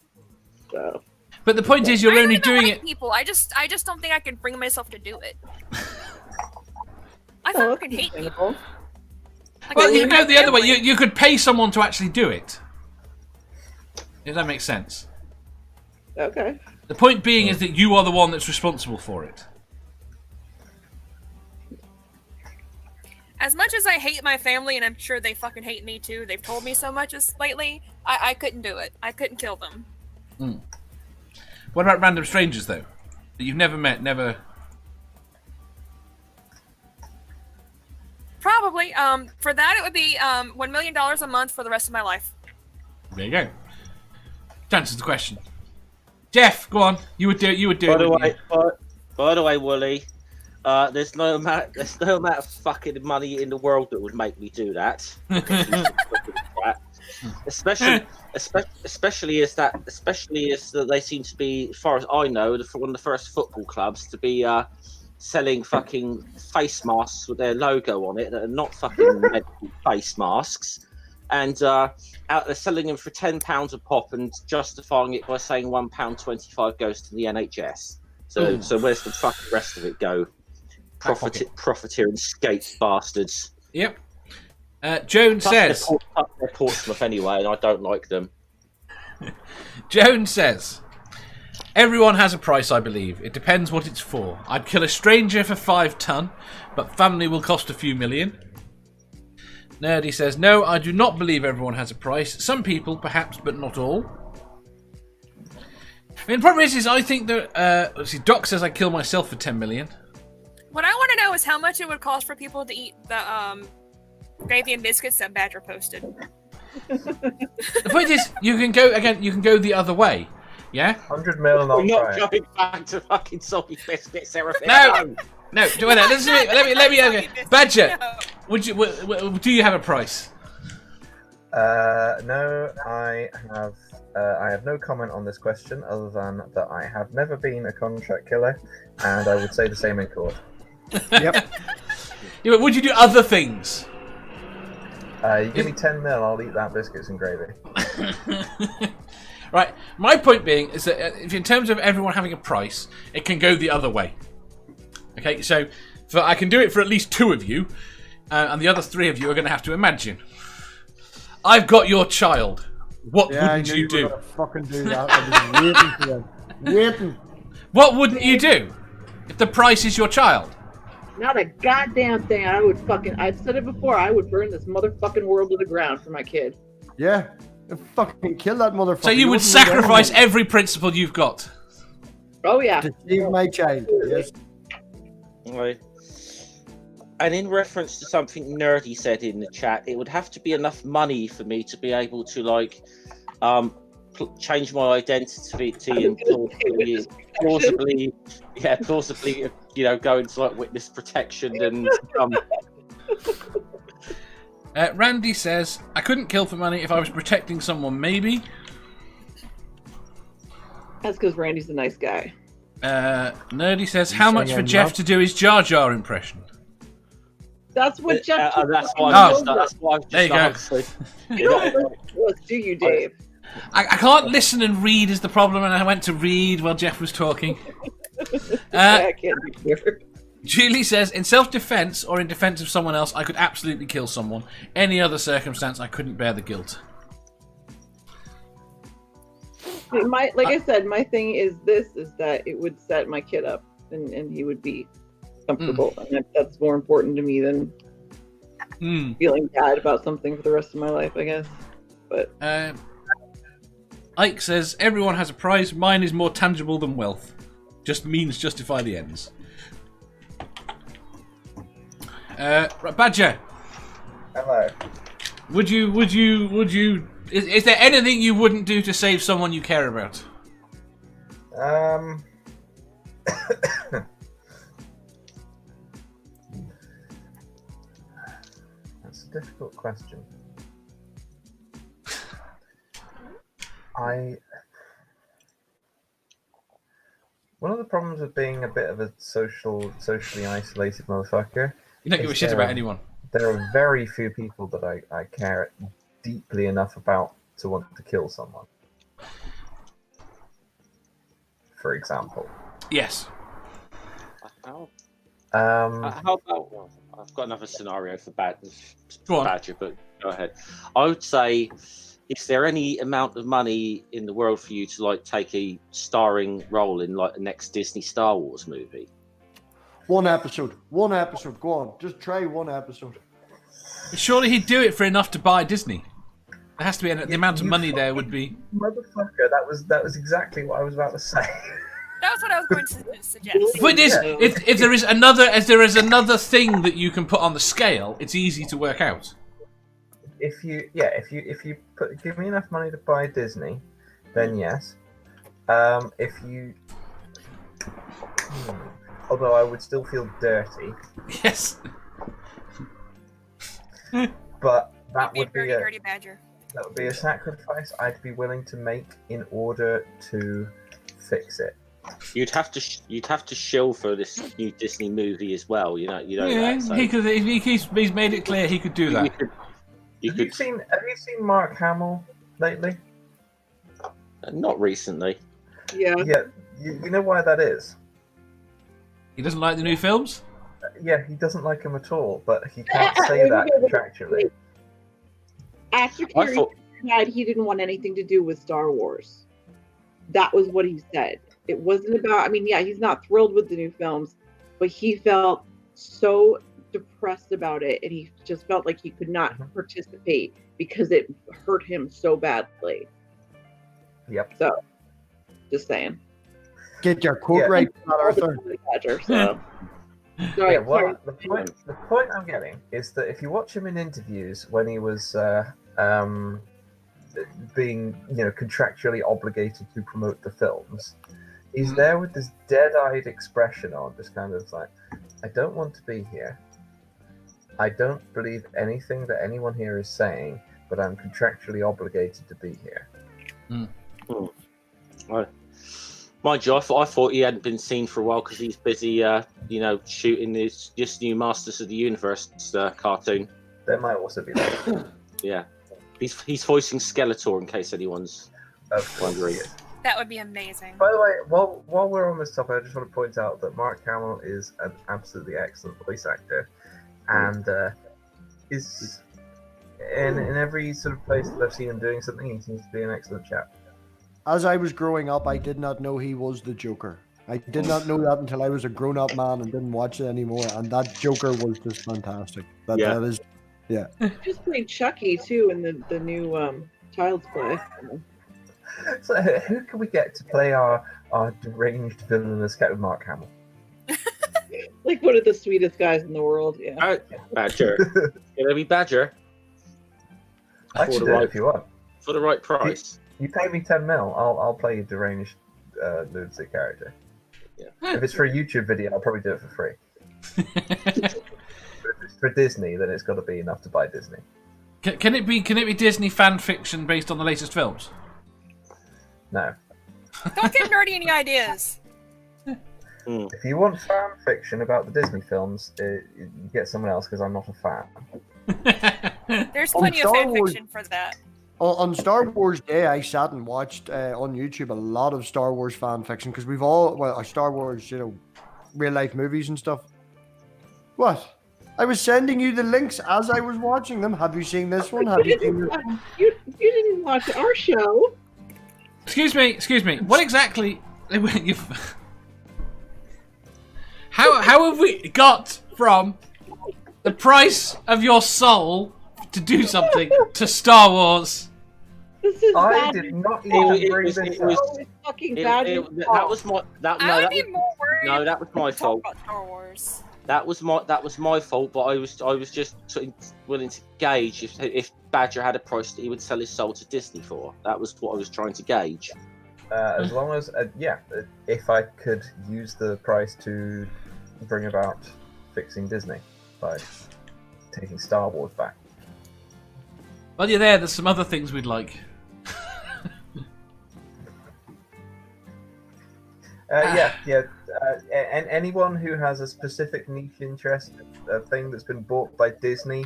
So But the point is, you're I only don't doing like it. people. I just don't think I can bring myself to do it. I oh, fucking hate people. understandable. Like, Well, I you hate can go the other way. family. You could pay someone to actually do it. If that makes sense. Okay. The point being is that you are the one that's responsible for it. As much as I hate my family, and I'm sure they fucking hate me too, they've told me so much lately, I couldn't do it. I couldn't kill them. What about random strangers, though? That you've never met, never... Probably. For that, it would be $1 million a month for the rest of my life. There you go. Answers the question. Jeff, go on. You would do it. By the way, Wooly, there's no amount of fucking money in the world that would make me do that. especially as they seem to be, as far as I know, one of the first football clubs to be selling fucking face masks with their logo on it that are not fucking medical face masks. And they're selling them for £10 a pop and justifying it by saying £1.25 goes to the NHS. So where's the fucking rest of it go? Profiteering skate bastards. Yep. Joan says... They're Portsmouth anyway, and I don't like them. Joan says... Everyone has a price, I believe. It depends what it's for. I'd kill a stranger for 5 ton, but family will cost a few million. Nerdy says, no, I do not believe everyone has a price. Some people, perhaps, but not all. I mean, the problem is I think that... Doc says I'd kill myself for 10 million. What I want to know is how much it would cost for people to eat the gravy and biscuits that Badger posted. The point is, you can go the other way. Yeah? 100 mil and We're I'll not try it. going back to fucking soggy biscuits, Seraphim. No! No, let me okay. Badger, do you have a price? No, I have no comment on this question other than that I have never been a contract killer, and I would say the same in court. Yep. Yeah, but would you do other things? You give me 10 mil, I'll eat that biscuits and gravy. Right. My point being is that if in terms of everyone having a price, it can go the other way. Okay, so I can do it for at least 2 of you, and the other 3 of you are going to have to imagine. I've got your child. What wouldn't you do? Fucking do that. I was waiting for them. Waiting. What wouldn't you do if the price is your child? Not a goddamn thing. I've said it before, I would burn this motherfucking world to the ground for my kid. Yeah. Fucking kill that motherfucker. So you would wouldn't need sacrifice anything every principle you've got. Oh, yeah. to save my child. Yes. Right. And in reference to something Nerdy said in the chat, it would have to be enough money for me to be able to, like, change my identity and plausibly, go into, like, witness protection and... Randy says, I couldn't kill for money if I was protecting someone, maybe. That's because Randy's a nice guy. Nerdy says, how much for Jeff to do his Jar Jar impression? That's what Jeff. That's why I've just There you go. answered. You don't know what, do you, Dave? I can't listen and read is the problem, and I went to read while Jeff was talking. I can't be sure. Julie says, in self-defense or in defense of someone else, I could absolutely kill someone. Any other circumstance, I couldn't bear the guilt. Like I said, my thing is that it would set my kid up and he would be comfortable. And that's more important to me than feeling bad about something for the rest of my life, I guess. But Ike says, everyone has a prize. Mine is more tangible than wealth. Just means justify the ends. Right, Badger. Hello. Would you? Is there anything you wouldn't do to save someone you care about? That's a difficult question. One of the problems of being a bit of a socially isolated motherfucker. You don't give a shit about anyone. There are very few people that I care deeply enough about to want to kill someone. For example. Yes. How about? I've got another scenario for Badger, but go ahead. I would say, is there any amount of money in the world for you to like take a starring role in like the next Disney Star Wars movie? One episode. Go on, just try one episode. Surely he'd do it for enough to buy Disney. There has to be the amount of money there would be. Motherfucker, that was exactly what I was about to say. That was what I was going to suggest. But if there is another thing that you can put on the scale, it's easy to work out. If you give me enough money to buy Disney, then yes. Although I would still feel dirty. Yes. But that would be a dirty badger. That would be a sacrifice I'd be willing to make in order to fix it. You'd have to shill for this new Disney movie as well. You know. Yeah, that, so. he could. He's made it clear he could do that. Have you seen Mark Hamill lately? Not recently. Yeah. Yeah. You know why that is? He doesn't like the new films? Yeah, he doesn't like him at all, but he can't say that contractually. After Carrie died, he didn't want anything to do with Star Wars. That was what he said. It wasn't about, I mean, yeah, he's not thrilled with the new films, but he felt so depressed about it, and he just felt like he could not participate because it hurt him so badly. Yep. So, just saying. Get your quote right, Arthur. Badger, so. Sorry, yeah, well, the point I'm getting is that if you watch him in interviews when he was being, contractually obligated to promote the films, he's there with this dead-eyed expression on, just kind of like, I don't want to be here. I don't believe anything that anyone here is saying, but I'm contractually obligated to be here. Mind you, I thought he hadn't been seen for a while because he's busy, shooting this new Masters of the Universe cartoon. There might also be that. Yeah, he's voicing Skeletor, in case anyone's wondering. That would be amazing. By the way, while we're on this topic, I just want to point out that Mark Hamill is an absolutely excellent voice actor, and is in every sort of place that I've seen him doing something, he seems to be an excellent chap. As I was growing up, I did not know he was the Joker. I did not know that until I was a grown-up man and didn't watch it anymore. And that Joker was just fantastic. That is. He just played Chucky too in the new Child's Play. So who can we get to play our deranged villainous cat with Mark Hamill? Like one of the sweetest guys in the world. Yeah. Badger. Gonna be Badger. I can do it if you want. For the right price. You pay me 10 mil, I'll play a deranged lunatic character. Yeah. If it's for a YouTube video, I'll probably do it for free. But if it's for Disney, then it's got to be enough to buy Disney. Can it be Disney fan fiction based on the latest films? No. Don't give Nerdy any ideas. If you want fan fiction about the Disney films, you get someone else because I'm not a fan. There's plenty of fan fiction for that. On Star Wars Day, I sat and watched on YouTube a lot of Star Wars fan fiction because we've all, Star Wars, real life movies and stuff. What? I was sending you the links as I was watching them. Have you seen this one? Have you seen this one? You didn't watch our show. Excuse me. What exactly? How have we got from the price of your soul to do something to Star Wars? This is I bad. did not even bring this up. Oh, it's fucking bad. That was my that I no would that be was, more worried. no that was my to talk fault. about Star Wars. That was my fault. But I was just willing to gauge if Badger had a price that he would sell his soul to Disney for. That was what I was trying to gauge. As long as, if I could use the price to bring about fixing Disney by taking Star Wars back. While you're there, there's some other things we'd like. And anyone who has a specific niche interest, a thing that's been bought by Disney,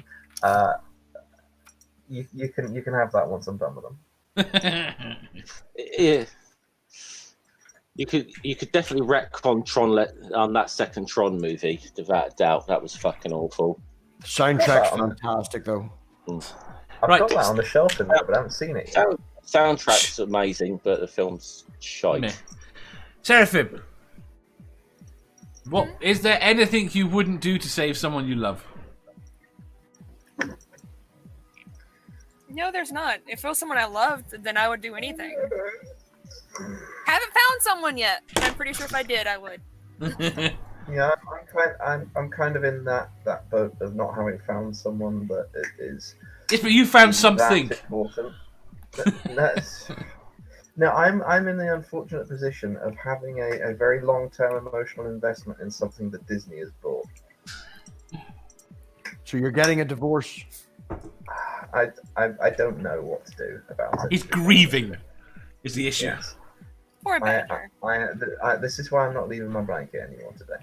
you can have that once I'm done with them. Yeah. You could definitely retcon Tron that second Tron movie, without a doubt. That was fucking awful. Soundtrack's fantastic, though. I've Right. got that on the shelf in there, but I haven't seen it yet. Soundtrack's amazing, but the film's shite. Meh. Seraphim, what is there anything you wouldn't do to save someone you love? No, there's not. If it was someone I loved, then I would do anything. Haven't found someone yet. But I'm pretty sure if I did, I would. Yeah, I'm kind of in that boat of not having found someone that is Yes, but you found something. that important. No, I'm in the unfortunate position of having a very long-term emotional investment in something that Disney has bought. So you're getting a divorce. I don't know what to do about it. He's grieving, is the issue. Yes. Poor Badger. This is why I'm not leaving my blanket anymore today.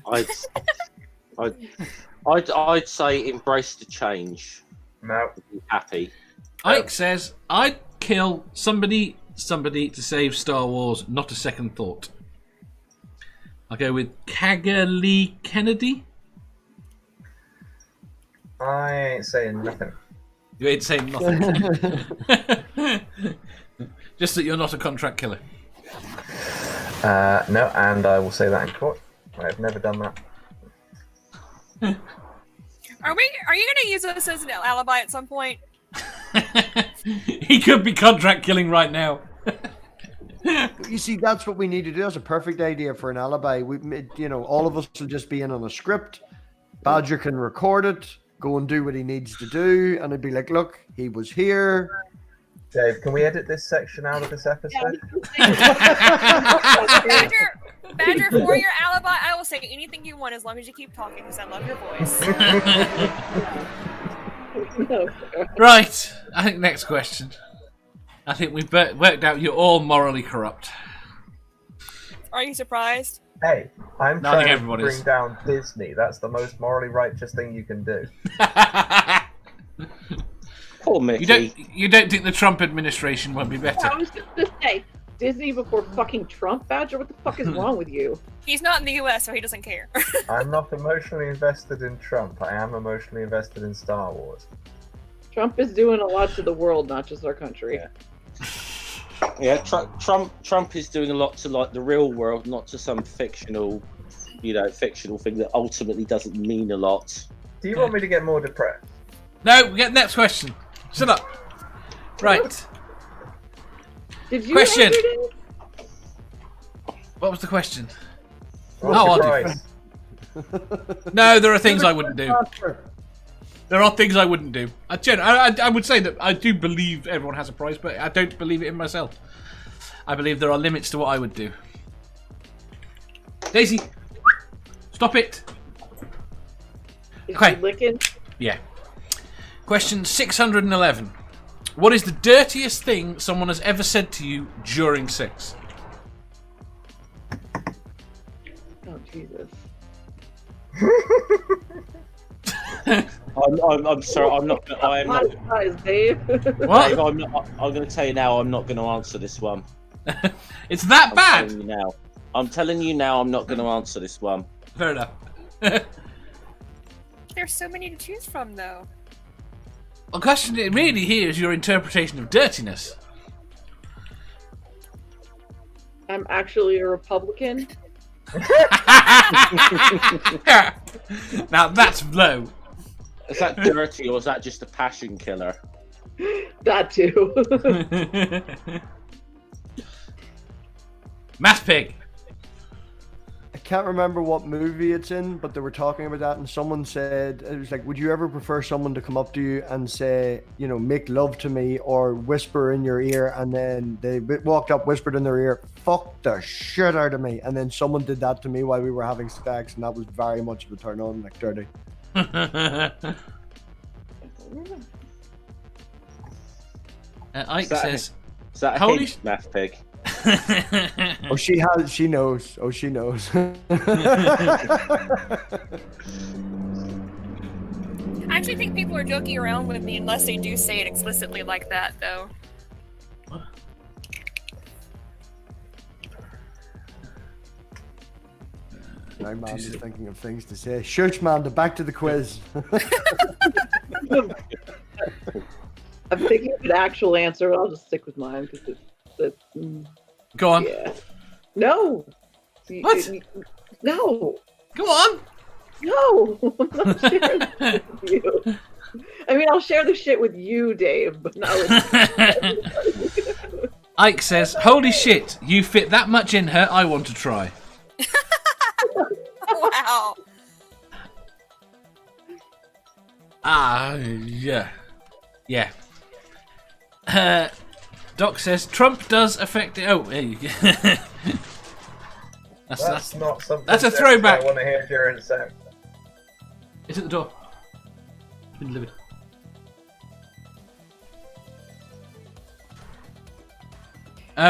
I'd say embrace the change. No. Be happy. Ike says, I'd kill somebody to save Star Wars, not a second thought. I'll go with Cagerly Kennedy. I ain't saying nothing. You ain't saying nothing. Just that you're not a contract killer. No, and I will say that in court. I've never done that. Are you gonna use this as an alibi at some point? He could be contract killing right now. You see, that's what we need to do. That's a perfect idea for an alibi. All of us will just be in on a script. Badger can record it, go and do what he needs to do, and it'd be like, look, he was here. Dave, can we edit this section out of this episode? Badger, for your alibi, I will say anything you want as long as you keep talking because I love your voice. Right, I think next question. I think we've worked out you're all morally corrupt. Are you surprised? Hey, I'm No, I think trying to everyone bring is. down Disney. That's the most morally righteous thing you can do. Poor Mickey. You don't think the Trump administration won't be better? I was just gonna say Disney before fucking Trump, Badger. What the fuck is wrong with you? He's not in the U.S., so he doesn't care. I'm not emotionally invested in Trump. I am emotionally invested in Star Wars. Trump is doing a lot to the world, not just our country. Yeah, Trump is doing a lot to like the real world, not to some fictional thing that ultimately doesn't mean a lot. Do you want me to get more depressed? No, we get next question. Shut up. Right. Did you Question. answer it? What was the question? What's Oh, your I'll do. price? No, there are things I wouldn't do. There are things I wouldn't do. I would say that I do believe everyone has a price, but I don't believe it in myself. I believe there are limits to what I would do. Daisy, stop it. Is Okay. she licking? Yeah. Question 611. What is the dirtiest thing someone has ever said to you during sex? Oh Jesus. I'm sorry. I'm not. I am not. Apologize, Dave. What? Dave, I'm going to tell you now. I'm not going to answer this one. It's that I'm bad? telling you now. I'm telling you now. I'm not going to answer this one. Fair enough. there's so many to choose from, though. The question really here is your interpretation of dirtiness. I'm actually a Republican. Now that's low. Is that dirty or is that just a passion killer? That too. MathPig. I can't remember what movie it's in, but they were talking about that, and someone said, it was like, would you ever prefer someone to come up to you and say, you know, make love to me, or whisper in your ear, and then they walked up, whispered in their ear, fuck the shit out of me, and then someone did that to me while we were having sex, and that was very much of a turn on, like dirty. Ike says, Is that a Holy hint, MathPig? Oh, she knows. Oh, she knows. I actually think people are joking around with me unless they do say it explicitly like that, though. My man is thinking of things to say. Shush, man, back to the quiz. I'm thinking of an actual answer, but I'll just stick with mine because it's go on. yeah. No. What? No. Go on. No. I'm not sharing this with you. I mean, I'll share the shit with you, Dave, but not with Ike says, holy shit, you fit that much in her, I want to try. Wow. Yeah. Yeah. Doc says, Trump does affect it. Oh, hey. That's not something that's a throwback. I want to hear during sex. It's at the door. It's been delivered.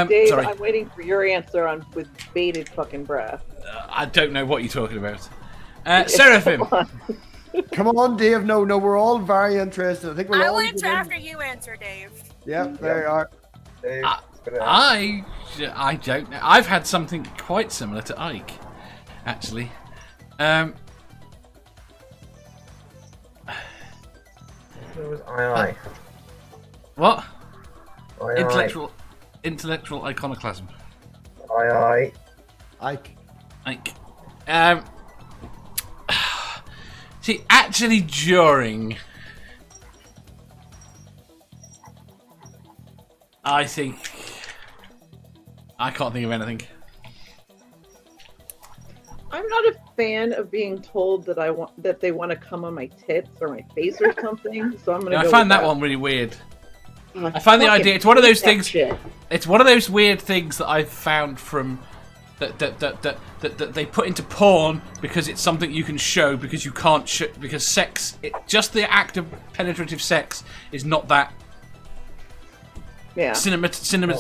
Dave, sorry. I'm waiting for your answer on with bated fucking breath. I don't know what you're talking about. Seraphim. Come on, Dave. No, we're all very interested. I think we're I all. will answer after you answer, Dave. Yeah, there you are. Dave, I don't know. I've had something quite similar to Ike, actually. It was I. What? I. Intellectual iconoclasm. I. Ike. Ike. See, actually, during, I think, I can't think of anything. I'm not a fan of being told that they want to come on my tits or my face or something. So I'm gonna. Yeah, go I find with that one really weird. Oh, I find the fucking idea. It's one of those hate that things. shit. It's one of those weird things that I've found from that they put into porn because it's something you can show because you can't because sex, just the act of penetrative sex is not that. Yeah. Not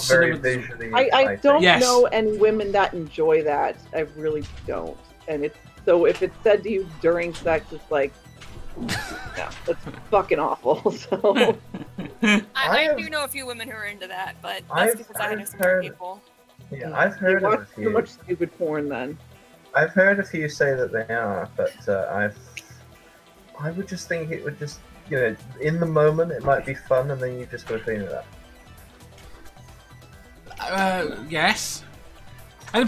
very visually I exciting. don't Yes. know any women that enjoy that. I really don't. And it's so if it's said to you during sex, it's like, yeah, that's fucking awful. So I do know a few women who are into that, but that's I've because I know some heard- people. Yeah, I've heard you of watch a too few. much stupid porn then. I've heard a few say that they are, but I would just think it would just, in the moment it might be fun, and then you just got to clean it up. Yes. And the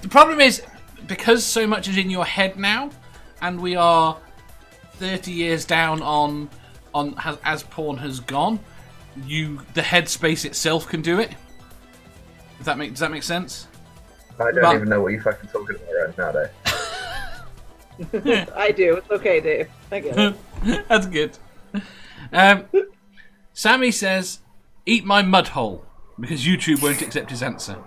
problem is because so much is in your head now, and we are 30 years down on as porn has gone, the headspace itself can do it. Does that make sense? I don't even know what you're fucking talking about right now, Dave. I do. It's okay, Dave. I get it. That's good. Sammy says, "Eat my mud hole," because YouTube won't accept his answer.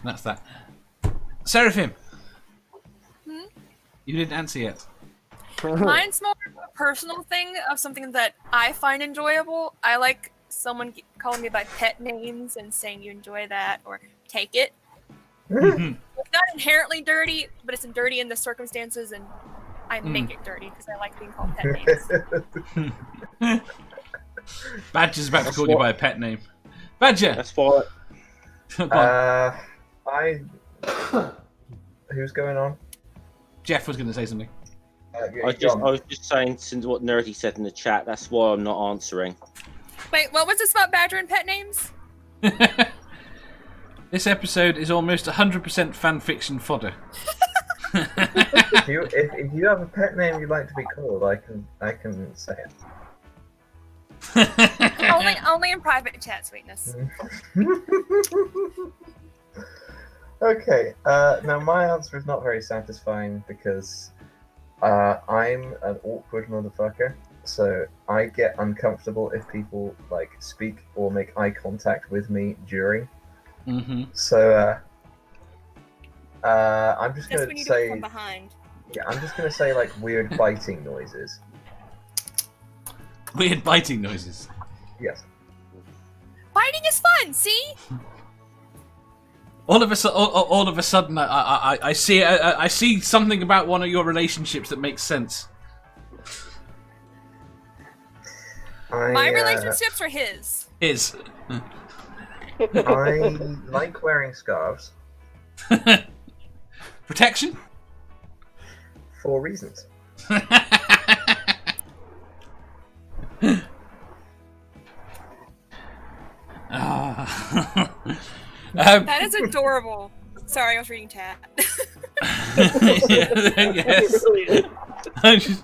That's that. Seraphim, you didn't answer yet. Mine's more of a personal thing of something that I find enjoyable. I like someone calling me by pet names and saying you enjoy that or take it. It's not inherently dirty, but it's dirty in the circumstances, and I make it dirty because I like being called pet names. Badger's about to call you by a pet name. Badger! That's why. Go on. Who's going on? Jeff was going to say something. I was just saying, since what Nerdy said in the chat, that's why I'm not answering. Wait, what was this about Badger and pet names? This episode is almost 100% fan fiction fodder. if you have a pet name you'd like to be called, I can say it. only in private chat, sweetness. Okay, now my answer is not very satisfying because I'm an awkward motherfucker, so I get uncomfortable if people like speak or make eye contact with me during. Mm-hmm. So I'm just Just gonna when you do it say, from behind. yeah, I'm just gonna say like weird biting noises. Weird biting noises. Yes. Biting is fun, see? All of a sudden, I see something about one of your relationships that makes sense. My relationships or his? His. I like wearing scarves Protection? for reasons. That is adorable. Sorry, I was reading chat. Yes. It really is.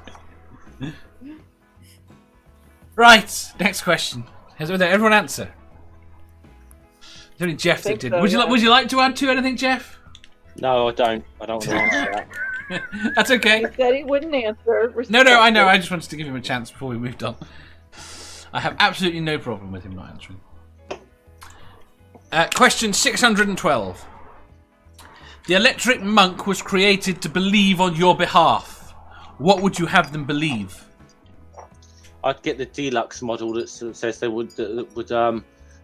Right, next question. Has everyone answer? It's only Jeff that did. so, Would you yeah. would you like to add to anything, Jeff? No, I don't. I don't want to answer that. That's okay. He said he wouldn't answer. No, I know. I just wanted to give him a chance before we moved on. I have absolutely no problem with him not answering. Question 612. The electric monk was created to believe on your behalf. What would you have them believe? I'd get the deluxe model that says they would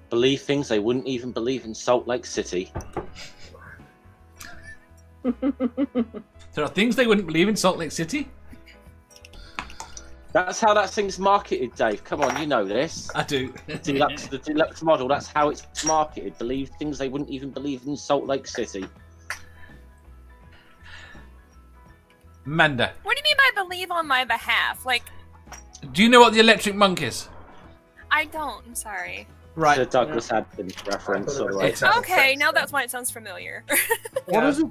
believe things they wouldn't even believe in Salt Lake City. There are things they wouldn't believe in Salt Lake City? That's how that thing's marketed, Dave. Come on, you know this. I do. The deluxe model, that's how it's marketed. Believe things they wouldn't even believe in Salt Lake City. Manda, What do you mean by believe on my behalf? Like, do you know what the electric monk is? I don't. I'm sorry. Right. It's a Douglas Adams reference. Sort of like. It's- Okay, now that's why it sounds familiar. What is it?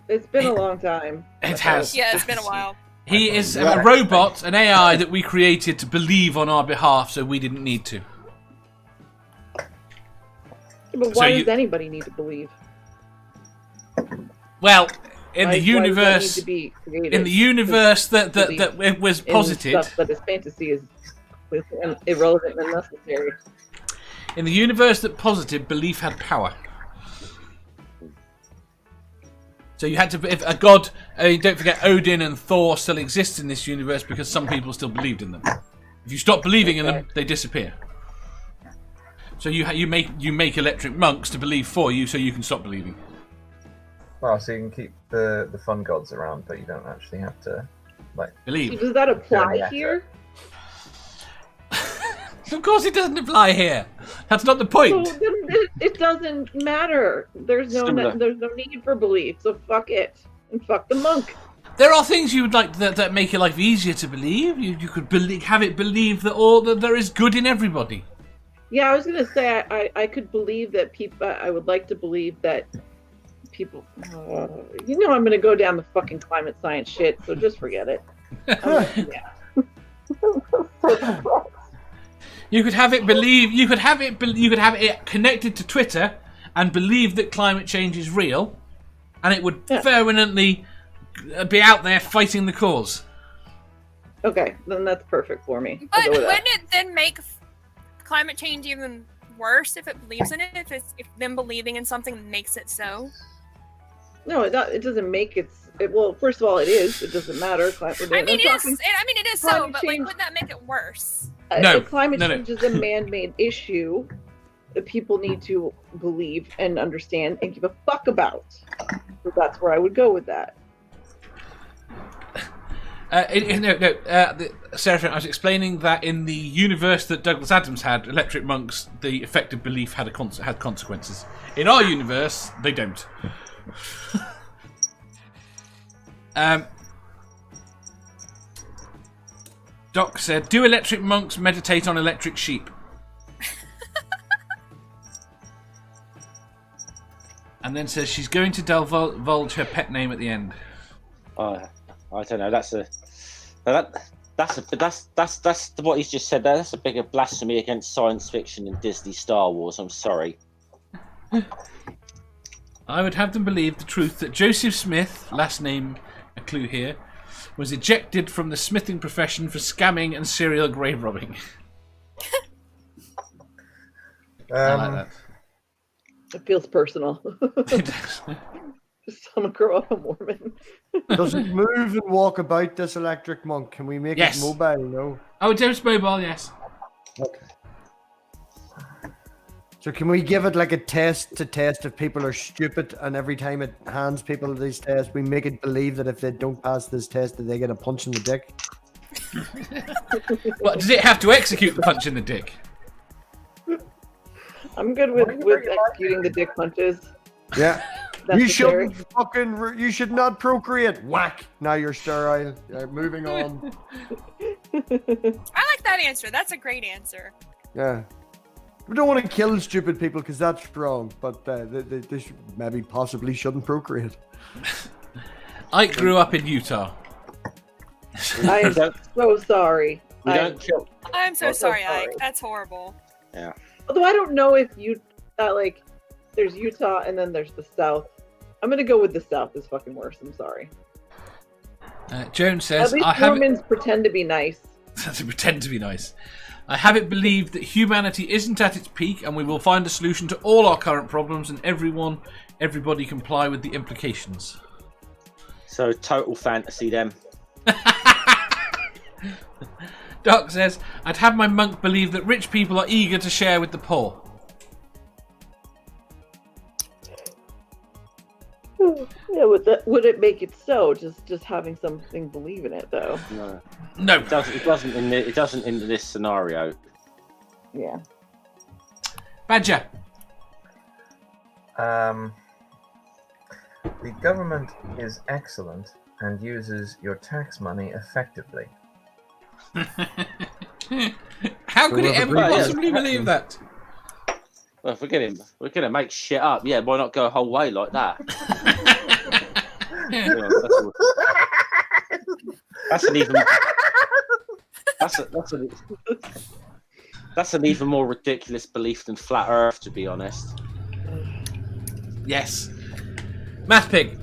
It's been a long time. It has. Yeah, it's been a while. He is a robot, an AI that we created to believe on our behalf, so we didn't need to. But So why you- does anybody need to believe? Well, in Why- the why does that universe, need to be created? in the universe that Believe it was in posited, stuff that is fantasy is irrelevant and unnecessary. in the universe that posited, belief had power. So you had to, if a god, don't forget Odin and Thor still exist in this universe because some people still believed in them. If you stop believing in them, they disappear. So you make electric monks to believe for you, so you can stop believing. Well, so you can keep the fun gods around, but you don't actually have to like. Believe. Does that apply Yeah. here? Of course, it doesn't apply here. That's not the point. So then it doesn't matter. There's no Similar. need for belief. So fuck it and fuck the monk. There are things you would like that make your life easier to believe. You could have it believe that there is good in everybody. Yeah, I was gonna say I could believe that people. I would like to believe that people. I'm gonna go down the fucking climate science shit. So just forget it. Yeah. You could have it believe. You could have it connected to Twitter and believe that climate change is real, and it would fervently be out there fighting the cause. Okay, then that's perfect for me. But I'll go with that. wouldn't it then make climate change even worse if it believes in it? If them believing in something makes it so? No, it doesn't make it. Well, first of all, it is. It doesn't matter. It is so, climate but like, change- wouldn't that make it worse? No, Climate no. change is a man-made issue that people need to believe and understand and give a fuck about. So that's where I would go with that. Seraphim, I was explaining that in the universe that Douglas Adams had, electric monks, the effective belief had consequences. In our universe, they don't. Doc said, do electric monks meditate on electric sheep? And then says she's going to divulge her pet name at the end. I don't know. That's what he's just said there. That's a bigger blasphemy against science fiction than Disney Star Wars. I'm sorry. I would have them believe the truth that Joseph Smith, last name a clue here, was ejected from the smithing profession for scamming and serial grave robbing. I like that. It feels personal. It does. Someone grow up a Mormon. Does it move and walk about, this electric monk? Can we make Yes. it mobile? No. Oh, it's mobile, yes. Okay. So can we give it like a test to test if people are stupid, and every time it hands people these tests, we make it believe that if they don't pass this test, that they get a punch in the dick? Well, does it have to execute the punch in the dick? I'm good with executing the dick punches. Yeah. That's You scary. shouldn't fucking. You should not procreate. Whack. Now you're sterile. Moving on. I like that answer. That's a great answer. Yeah. We don't want to kill stupid people because that's wrong, but they should, maybe possibly shouldn't procreate. I grew up in Utah. I am so sorry. We don't kill. I'm so I'm so sorry, sorry. Ike. That's horrible. Although I don't know if there's Utah and then there's the South. I'm gonna go with the South is fucking worse. I'm sorry. Joan says, At least I have Mormons pretend to be nice. to pretend to be nice. I have it believed that humanity isn't at its peak and we will find a solution to all our current problems and everybody comply with the implications. So total fantasy then. Doc says, I'd have my monk believe that rich people are eager to share with the poor. Yeah, would it make it so? Just having something believe in it though. No. It doesn't in this scenario. Yeah. Badger. The government is excellent and uses your tax money effectively. How could it ever possibly believe that? Well, if we're gonna make shit up. Yeah, why not go a whole way like that? Yeah, that's an even more ridiculous belief than flat Earth, to be honest. Yes. MathPig.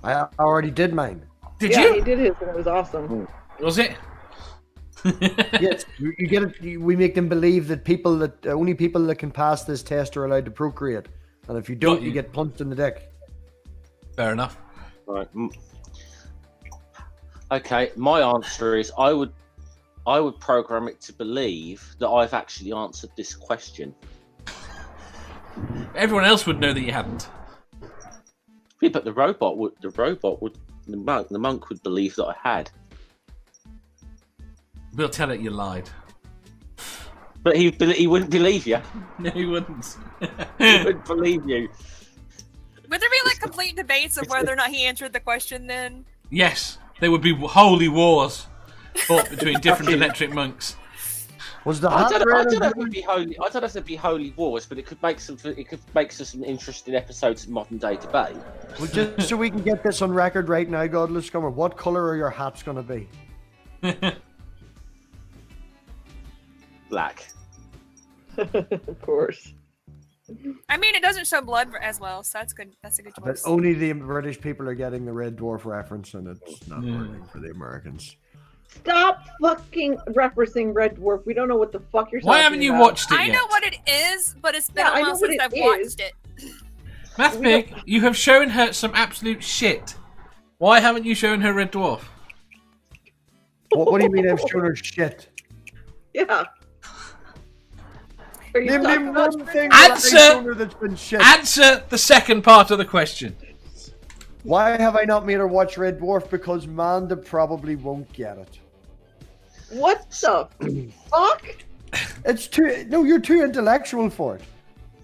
I already did mine. Did Yeah, you? he did his and it was awesome. Was it? Yes, you get it. We make them believe that only people that can pass this test are allowed to procreate, and if you don't, Got you. you get punched in the dick. Fair enough. Right. Okay, my answer is I would program it to believe that I've actually answered this question. Everyone else would know that you hadn't. Yeah, but the monk would believe that I had. We'll tell it you lied. But he wouldn't believe you. No, he wouldn't. He wouldn't believe you. Would there be like complete debates of whether or not he answered the question then? Yes, there would be holy wars fought between different electric monks. Was the I hot don't red know and if it'd be holy. I don't know if it'd be holy wars, but it could make some interesting episodes of modern day debate. Well, just so we can get this on record right now, Godless Scummer, what colour are your hats going to be? Black. Of course. I mean, it doesn't show blood as well, so that's good. That's a good But choice. only the British people are getting the Red Dwarf reference, and it's not working for the Americans. Stop fucking referencing Red Dwarf. We don't know what the fuck you're talking about. Why haven't you watched it I yet? know what it is, but it's been Yeah, a I while know what since it I've is. watched it. MathPig, you have shown her some absolute shit. Why haven't you shown her Red Dwarf? What do you mean I've shown her shit? Yeah. Are you Name talking about one thing Answer! that I've shown her that's been shit. Answer the second part of the question. Why have I not made her watch Red Dwarf? Because Manda probably won't get it. What the fuck? It's too. No, you're too intellectual for it.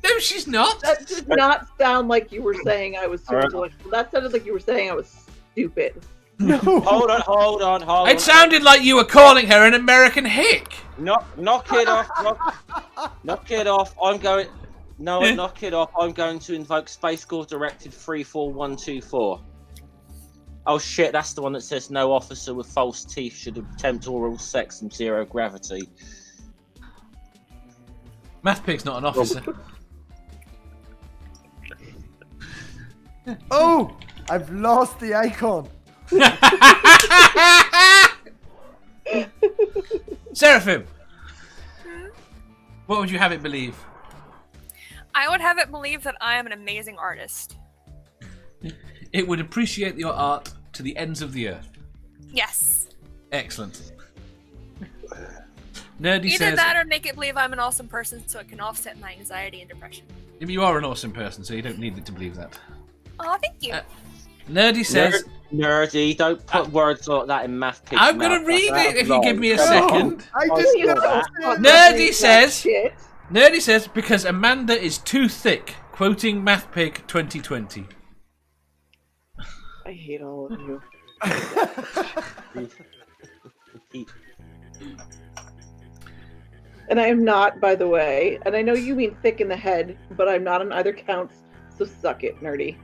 No, she's not. That did not sound like you were saying I was too intellectual. That sounded like you were saying I was stupid. No. Hold on. It sounded like you were calling her an American hick. Knock it off. Knock it off. Knock it off. I'm going to invoke Space Corps Directive 34124. Oh shit, that's the one that says no officer with false teeth should attempt oral sex in zero gravity. MathPig's not an officer. Oh, I've lost the icon. Seraphim, what would you have it believe? I would have it believe that I am an amazing artist. It would appreciate your art to the ends of the earth. Yes. Excellent. Nerdy Either says... that or make it believe I'm an awesome person so it can offset my anxiety and depression. You are an awesome person, so you don't need it to believe that. Oh, thank you. Nerdy says... Nerdy, don't put words like that in MathPig's I'm going to mouth. read That's it if you wrong. give me a second. I Oh, didn't yeah. know. Nerdy says... Shit. Nerdy says, because Amanda is too thick, quoting MathPig 2020. I hate all of you. And I am not, by the way. And I know you mean thick in the head, but I'm not on either counts. So suck it, nerdy.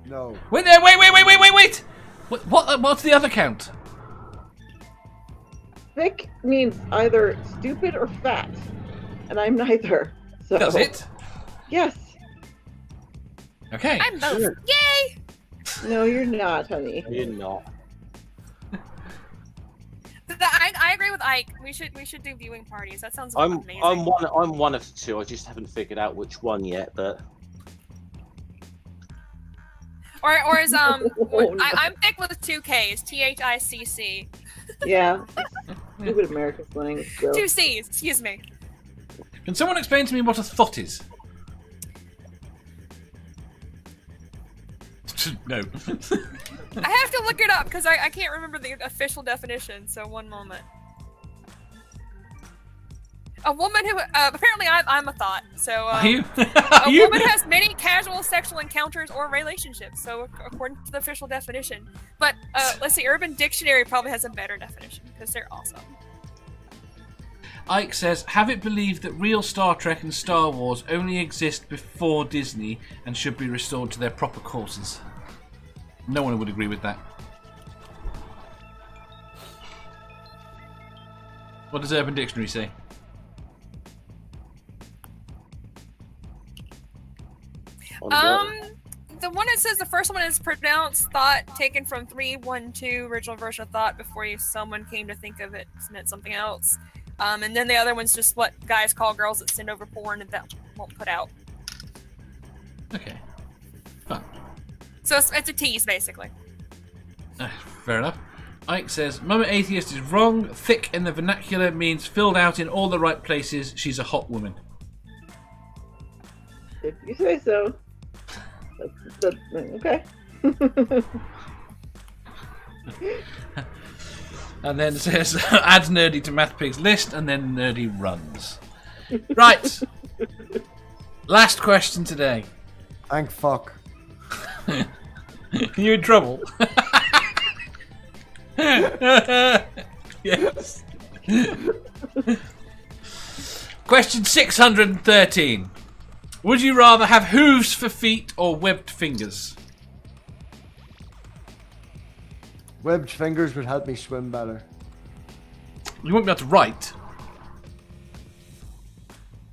No. Wait there, wait! What's the other count? Thick means either stupid or fat, and I'm neither. So Does it? Yes. Okay. I'm both. Yay! No, you're not, honey. You're not. I agree with Ike. We should do viewing parties. That sounds amazing. I'm one of the two. I just haven't figured out which one yet, but Or is Oh, no. I'm thick with 2 K's. THICC. Yeah. Stupid American slang. So. 2 C's. Excuse me. Can someone explain to me what a thought is? No. I have to look it up because I can't remember the official definition. So one moment. A woman who apparently I'm a thought. So Are you? a woman has many casual sexual encounters or relationships. So according to the official definition, but let's see, Urban Dictionary probably has a better definition because they're awesome. Ike says, have it believed that real Star Trek and Star Wars only exist before Disney and should be restored to their proper courses. No one would agree with that. What does Urban Dictionary say? The one that says the first one is pronounced thought, taken from 312 original version of thought before someone came to think of it meant something else. And then the other one's just what guys call girls that send over porn and that won't put out. Okay. Fun. So it's a tease, basically. Fair enough. Ike says, Momma Atheist is wrong. Thick in the vernacular means filled out in all the right places. She's a hot woman. If you say so. That's okay. And then it says, adds Nerdy to MathPig's list, and then Nerdy runs. Right. Last question today. Thank fuck. You in trouble? Yes. Question 613. Would you rather have hooves for feet or webbed fingers? Webbed fingers would help me swim better. You won't be able to write.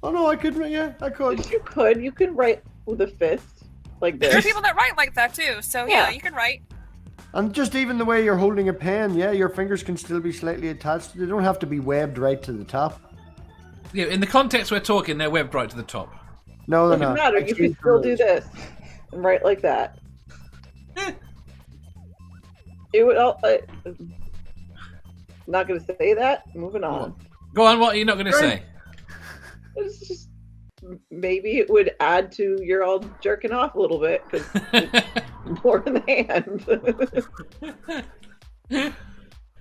Oh no, I could. Yeah, I could. You can write with a fist like There are this. people that write like that too, so yeah, you can write. And just even the way you're holding a pen, yeah, your fingers can still be slightly attached. They don't have to be webbed right to the top. Yeah, in the context we're talking, they're webbed right to the top. No, they're Doesn't not. matter. You can still do this and write like that. It would. Not gonna say that. Moving on. Go on, what are you not going to say? It's just maybe it would add to your all jerking off a little bit because it's more in the hand.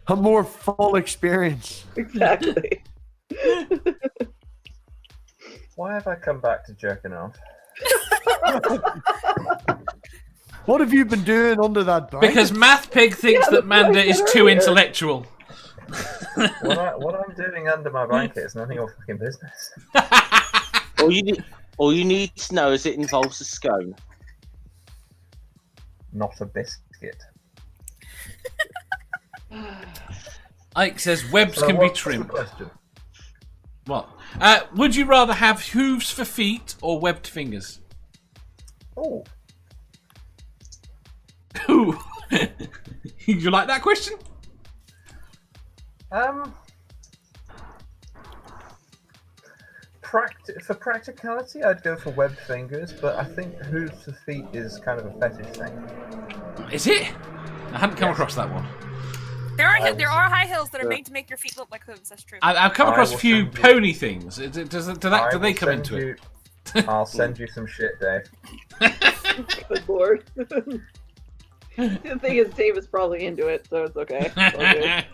A more full experience. Exactly. Why have I come back to jerking off? What have you been doing under that blanket? Because MathPig thinks that Manda is too intellectual. What I'm doing under my blanket is none of your fucking business. All you need to know is it involves a scone. Not a biscuit. Ike says webs So can be what's the trimmed. question? What? Would you rather have hooves for feet or webbed fingers? Oh, Ooh. You like that question? For practicality, I'd go for webbed fingers, but I think hooves for feet is kind of a fetish thing. Is it? I hadn't come across that one. There are high heels that are made to make your feet look like hooves. That's true. I've come across a few pony things. Do they come into it? I'll send you some shit, Dave. Good lord. The thing is, Dave is probably into it, so it's okay. It's all good.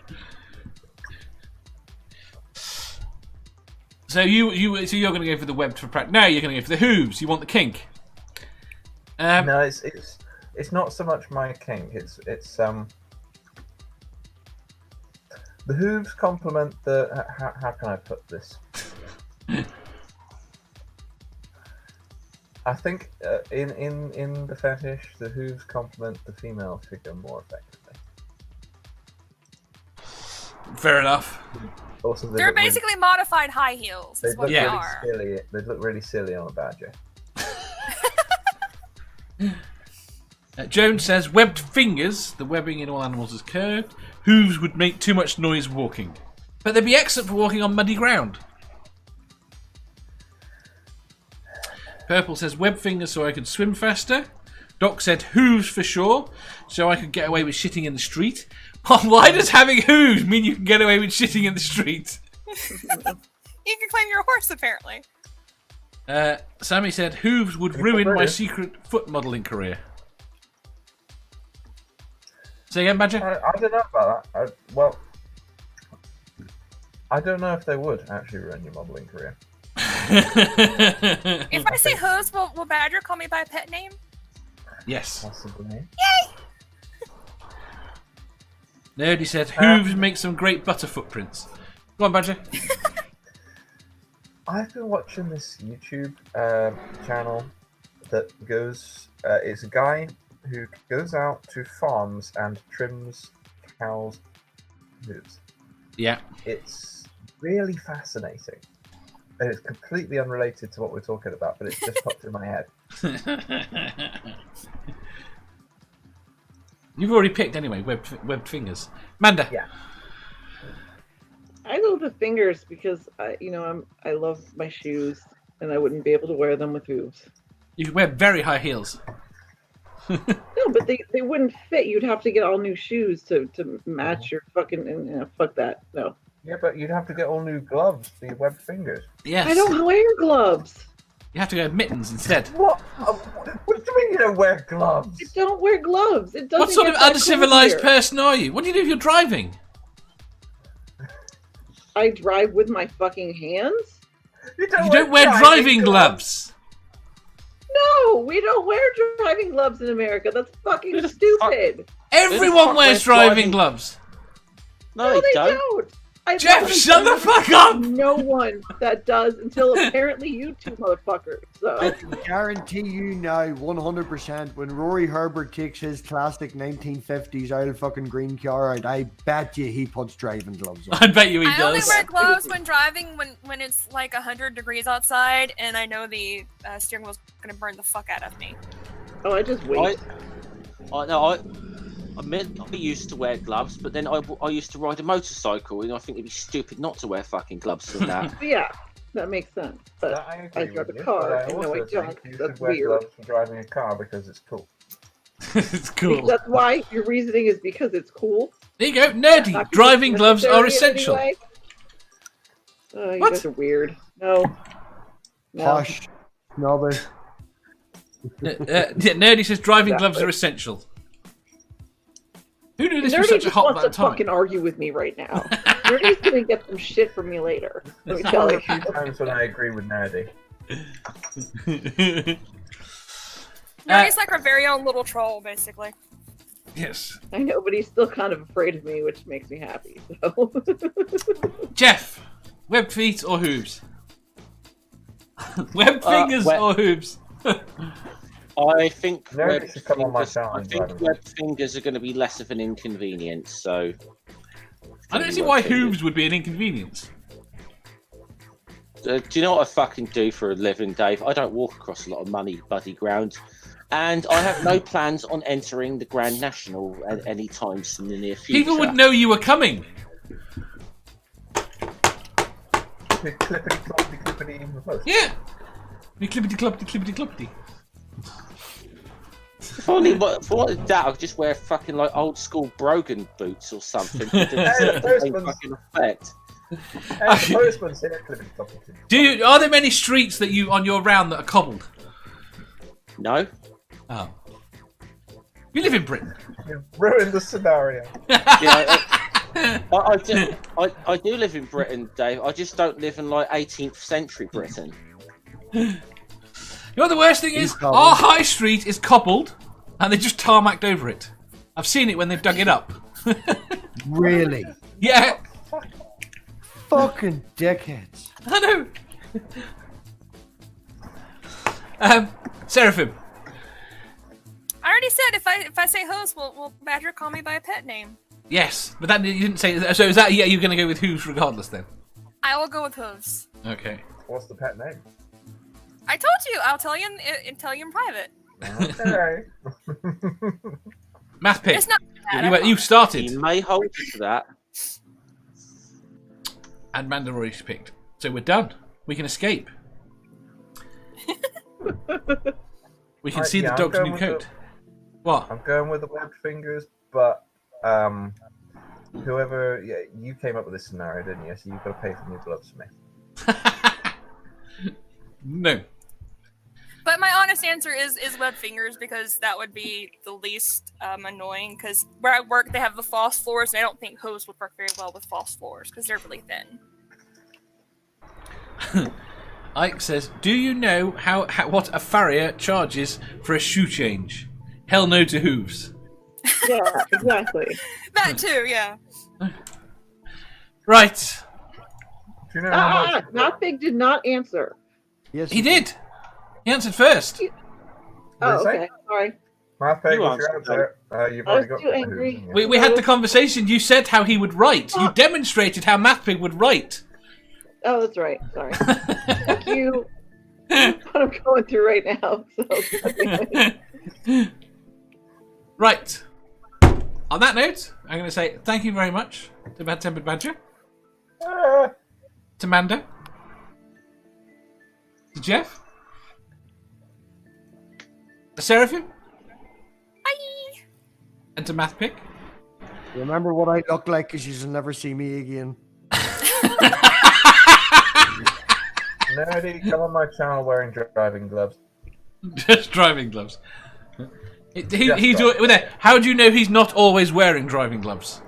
So you're going to go for the webbed for practice? No, you're going to go for the hooves. You want the kink? No, it's not so much my kink. It's the hooves complement the. How can I put this? I think in the fetish, the hooves complement the female figure more effectively. Fair enough. Also, They're basically modified high heels. Is what they are. Silly. They look really silly on a badger. Jones says webbed fingers. The webbing in all animals is curved. Hooves would make too much noise walking, but they'd be excellent for walking on muddy ground. Purple says webbed fingers so I could swim faster. Doc said hooves for sure, so I could get away with shitting in the street. Why does having hooves mean you can get away with shitting in the street? You can claim you're a horse, apparently. Sammy said hooves would ruin my secret foot modelling career. Say again, Badger? I don't know about that. I don't know if they would actually ruin your modelling career. If I say hooves, will Badger call me by a pet name? Yes. Possibly. Yay! Nerdy said hooves make some great butter footprints. Go on, Badger. I've been watching this YouTube channel that goes. It's a guy who goes out to farms and trims cows' hooves. Yeah. It's really fascinating. And it's completely unrelated to what we're talking about, but it's just popped in my head. You've already picked anyway, webbed fingers. Manda. Yeah. I go with the fingers because I love my shoes and I wouldn't be able to wear them with hooves. You could wear very high heels. No, but they wouldn't fit. You'd have to get all new shoes to match your fucking. Fuck that. No. Yeah, but you'd have to get all new gloves for your webbed fingers. Yes. I don't wear gloves. You have to go mittens instead. What? What do you mean you don't wear gloves? I don't wear gloves. It doesn't. What sort of get that uncivilized cool here. person are you? What do you do if you're driving? I drive with my fucking hands. You don't wear driving gloves. No, we don't wear driving gloves in America. That's fucking stupid. Everyone wears driving gloves. No, No, they they don't. don't. I've Jeff, never shut the seen fuck up! No one that does until apparently you two motherfuckers. I So can guarantee you now, 100%, when Rory Herbert takes his classic 1950s old fucking green car out, I bet you he puts driving gloves on. I bet you he I only does. wear gloves when driving when it's like 100 degrees outside and I know the steering wheel's gonna burn the fuck out of me. I just wait. I meant I used to wear gloves, but then I used to ride a motorcycle, and I think it'd be stupid not to wear fucking gloves for that. Yeah, that makes sense. But That I drive a with you, car, but I and no, also I don't. think you That's should wear weird. gloves for driving a car because it's cool. It's cool. That's why your reasoning is because it's cool. There you go. Nerdy. Not because Driving it's gloves are necessary in essential. any way. You What? guys are weird. No. No. Posh. Snobby. Nerdy says driving gloves are essential. Who knew this was Nerdy such a just hot wants to button time? fucking argue with me right now. Nerdy's gonna get some shit from me later. Let me tell There you. are a few times when I agree with Nerdy. Nerdy's like our very own little troll, basically. Yes. I know, but he's still kind of afraid of me, which makes me happy. So. Jeff, webbed feet or hooves? Webbed fingers or hooves? I think Nerdy webbed should come on my fingers, channel I and think drive webbed fingers are going to be less of an inconvenience. So I don't see why hooves would be an inconvenience. do you know what I fucking do for a living, Dave? I don't walk across a lot of money, buddy ground, and I have no plans on entering the Grand National at any time in the near future. People would know you were coming. Clippity, cloppity, clippity. Yeah. You clippity cloppity clippity cloppity. Funny, for what is that? I'll just wear fucking like old school Brogan boots or something. Fucking effect. Hey, postman's here, clippity, cloppity. Are there many streets that you on your round that are cobbled? No. Oh. You live in Britain. You've ruined the scenario. Yeah, I do live in Britain, Dave. I just don't live in like 18th century Britain. You know what the worst thing is? cobbled. Our high street is cobbled, and they just tarmacked over it. I've seen it when they've dug it up. Really? Yeah, Fucking dickheads. I know. Seraphim. I already said if I say host, will Badger call me by a pet name? Yes, but that you didn't say. So is that you're going to go with hooves regardless then? I will go with hooves. Okay. What's the pet name? I told you. I'll tell you in private. Okay. MathPig. It's not bad. You started, You may hold you to that. and Mandalorian's picked. So we're done. We can escape. We can see the I'm dog's going new with coat. What? I'm going with the webbed fingers, but whoever, you came up with this scenario, didn't you? So you've got to pay for new gloves for me. No. But my honest answer is web fingers, because that would be the least annoying. Because where I work, they have the false floors, and I don't think hose would work very well with false floors because they're really thin. Ike says, "Do you know how what a farrier charges for a shoe change? Hell no to hooves." Yeah, exactly. That too, yeah. Right. Do you know how much? MathPig did not answer. Yes, He did. He answered first. Oh, What did he say? okay. Sorry. MathPig, You what's your answered. answer? You've I already was got too the angry. hooves, We had the conversation. You said how he would write. You demonstrated how MathPig would write. Oh, that's right. Sorry. Thank you. What I'm going through right now. So. Right. On that note, I'm going to say thank you very much to BadTemperedBadger, to Mando, to Jeff, to Seraphim, Bye. and to MathPig. Remember what I look like, because you'll never see me again. Nerdy, come on my channel wearing driving gloves. Just driving gloves. Just How do you know he's not always wearing driving gloves?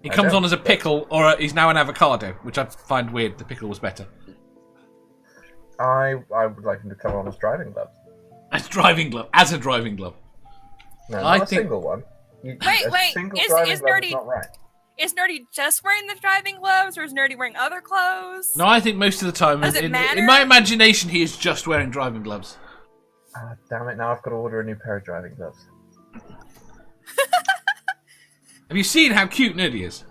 He I comes don't. on as a pickle, or he's now an avocado, which I find weird. The pickle was better. I would like him to come on as driving gloves. As driving glove, as a driving glove. No, I not a think- single one. Wait, a single is driving glove Nerdy- is not right. Is Nerdy just wearing the driving gloves, or is Nerdy wearing other clothes? No, I think most of the time, Does it matter? in my imagination, he is just wearing driving gloves. Ah, damn it! Now I've got to order a new pair of driving gloves. Have you seen how cute Nerdy is?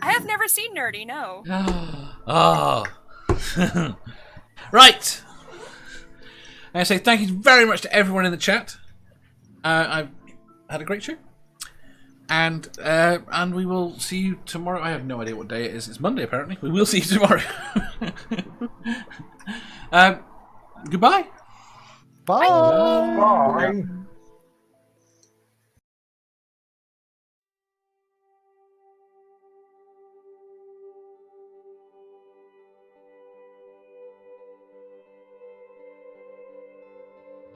I have never seen Nerdy, no. Ah. Right. I say thank you very much to everyone in the chat. I've had a great show. And we will see you tomorrow. I have no idea what day it is. It's Monday, apparently. We will see you tomorrow. Goodbye. Bye. Bye.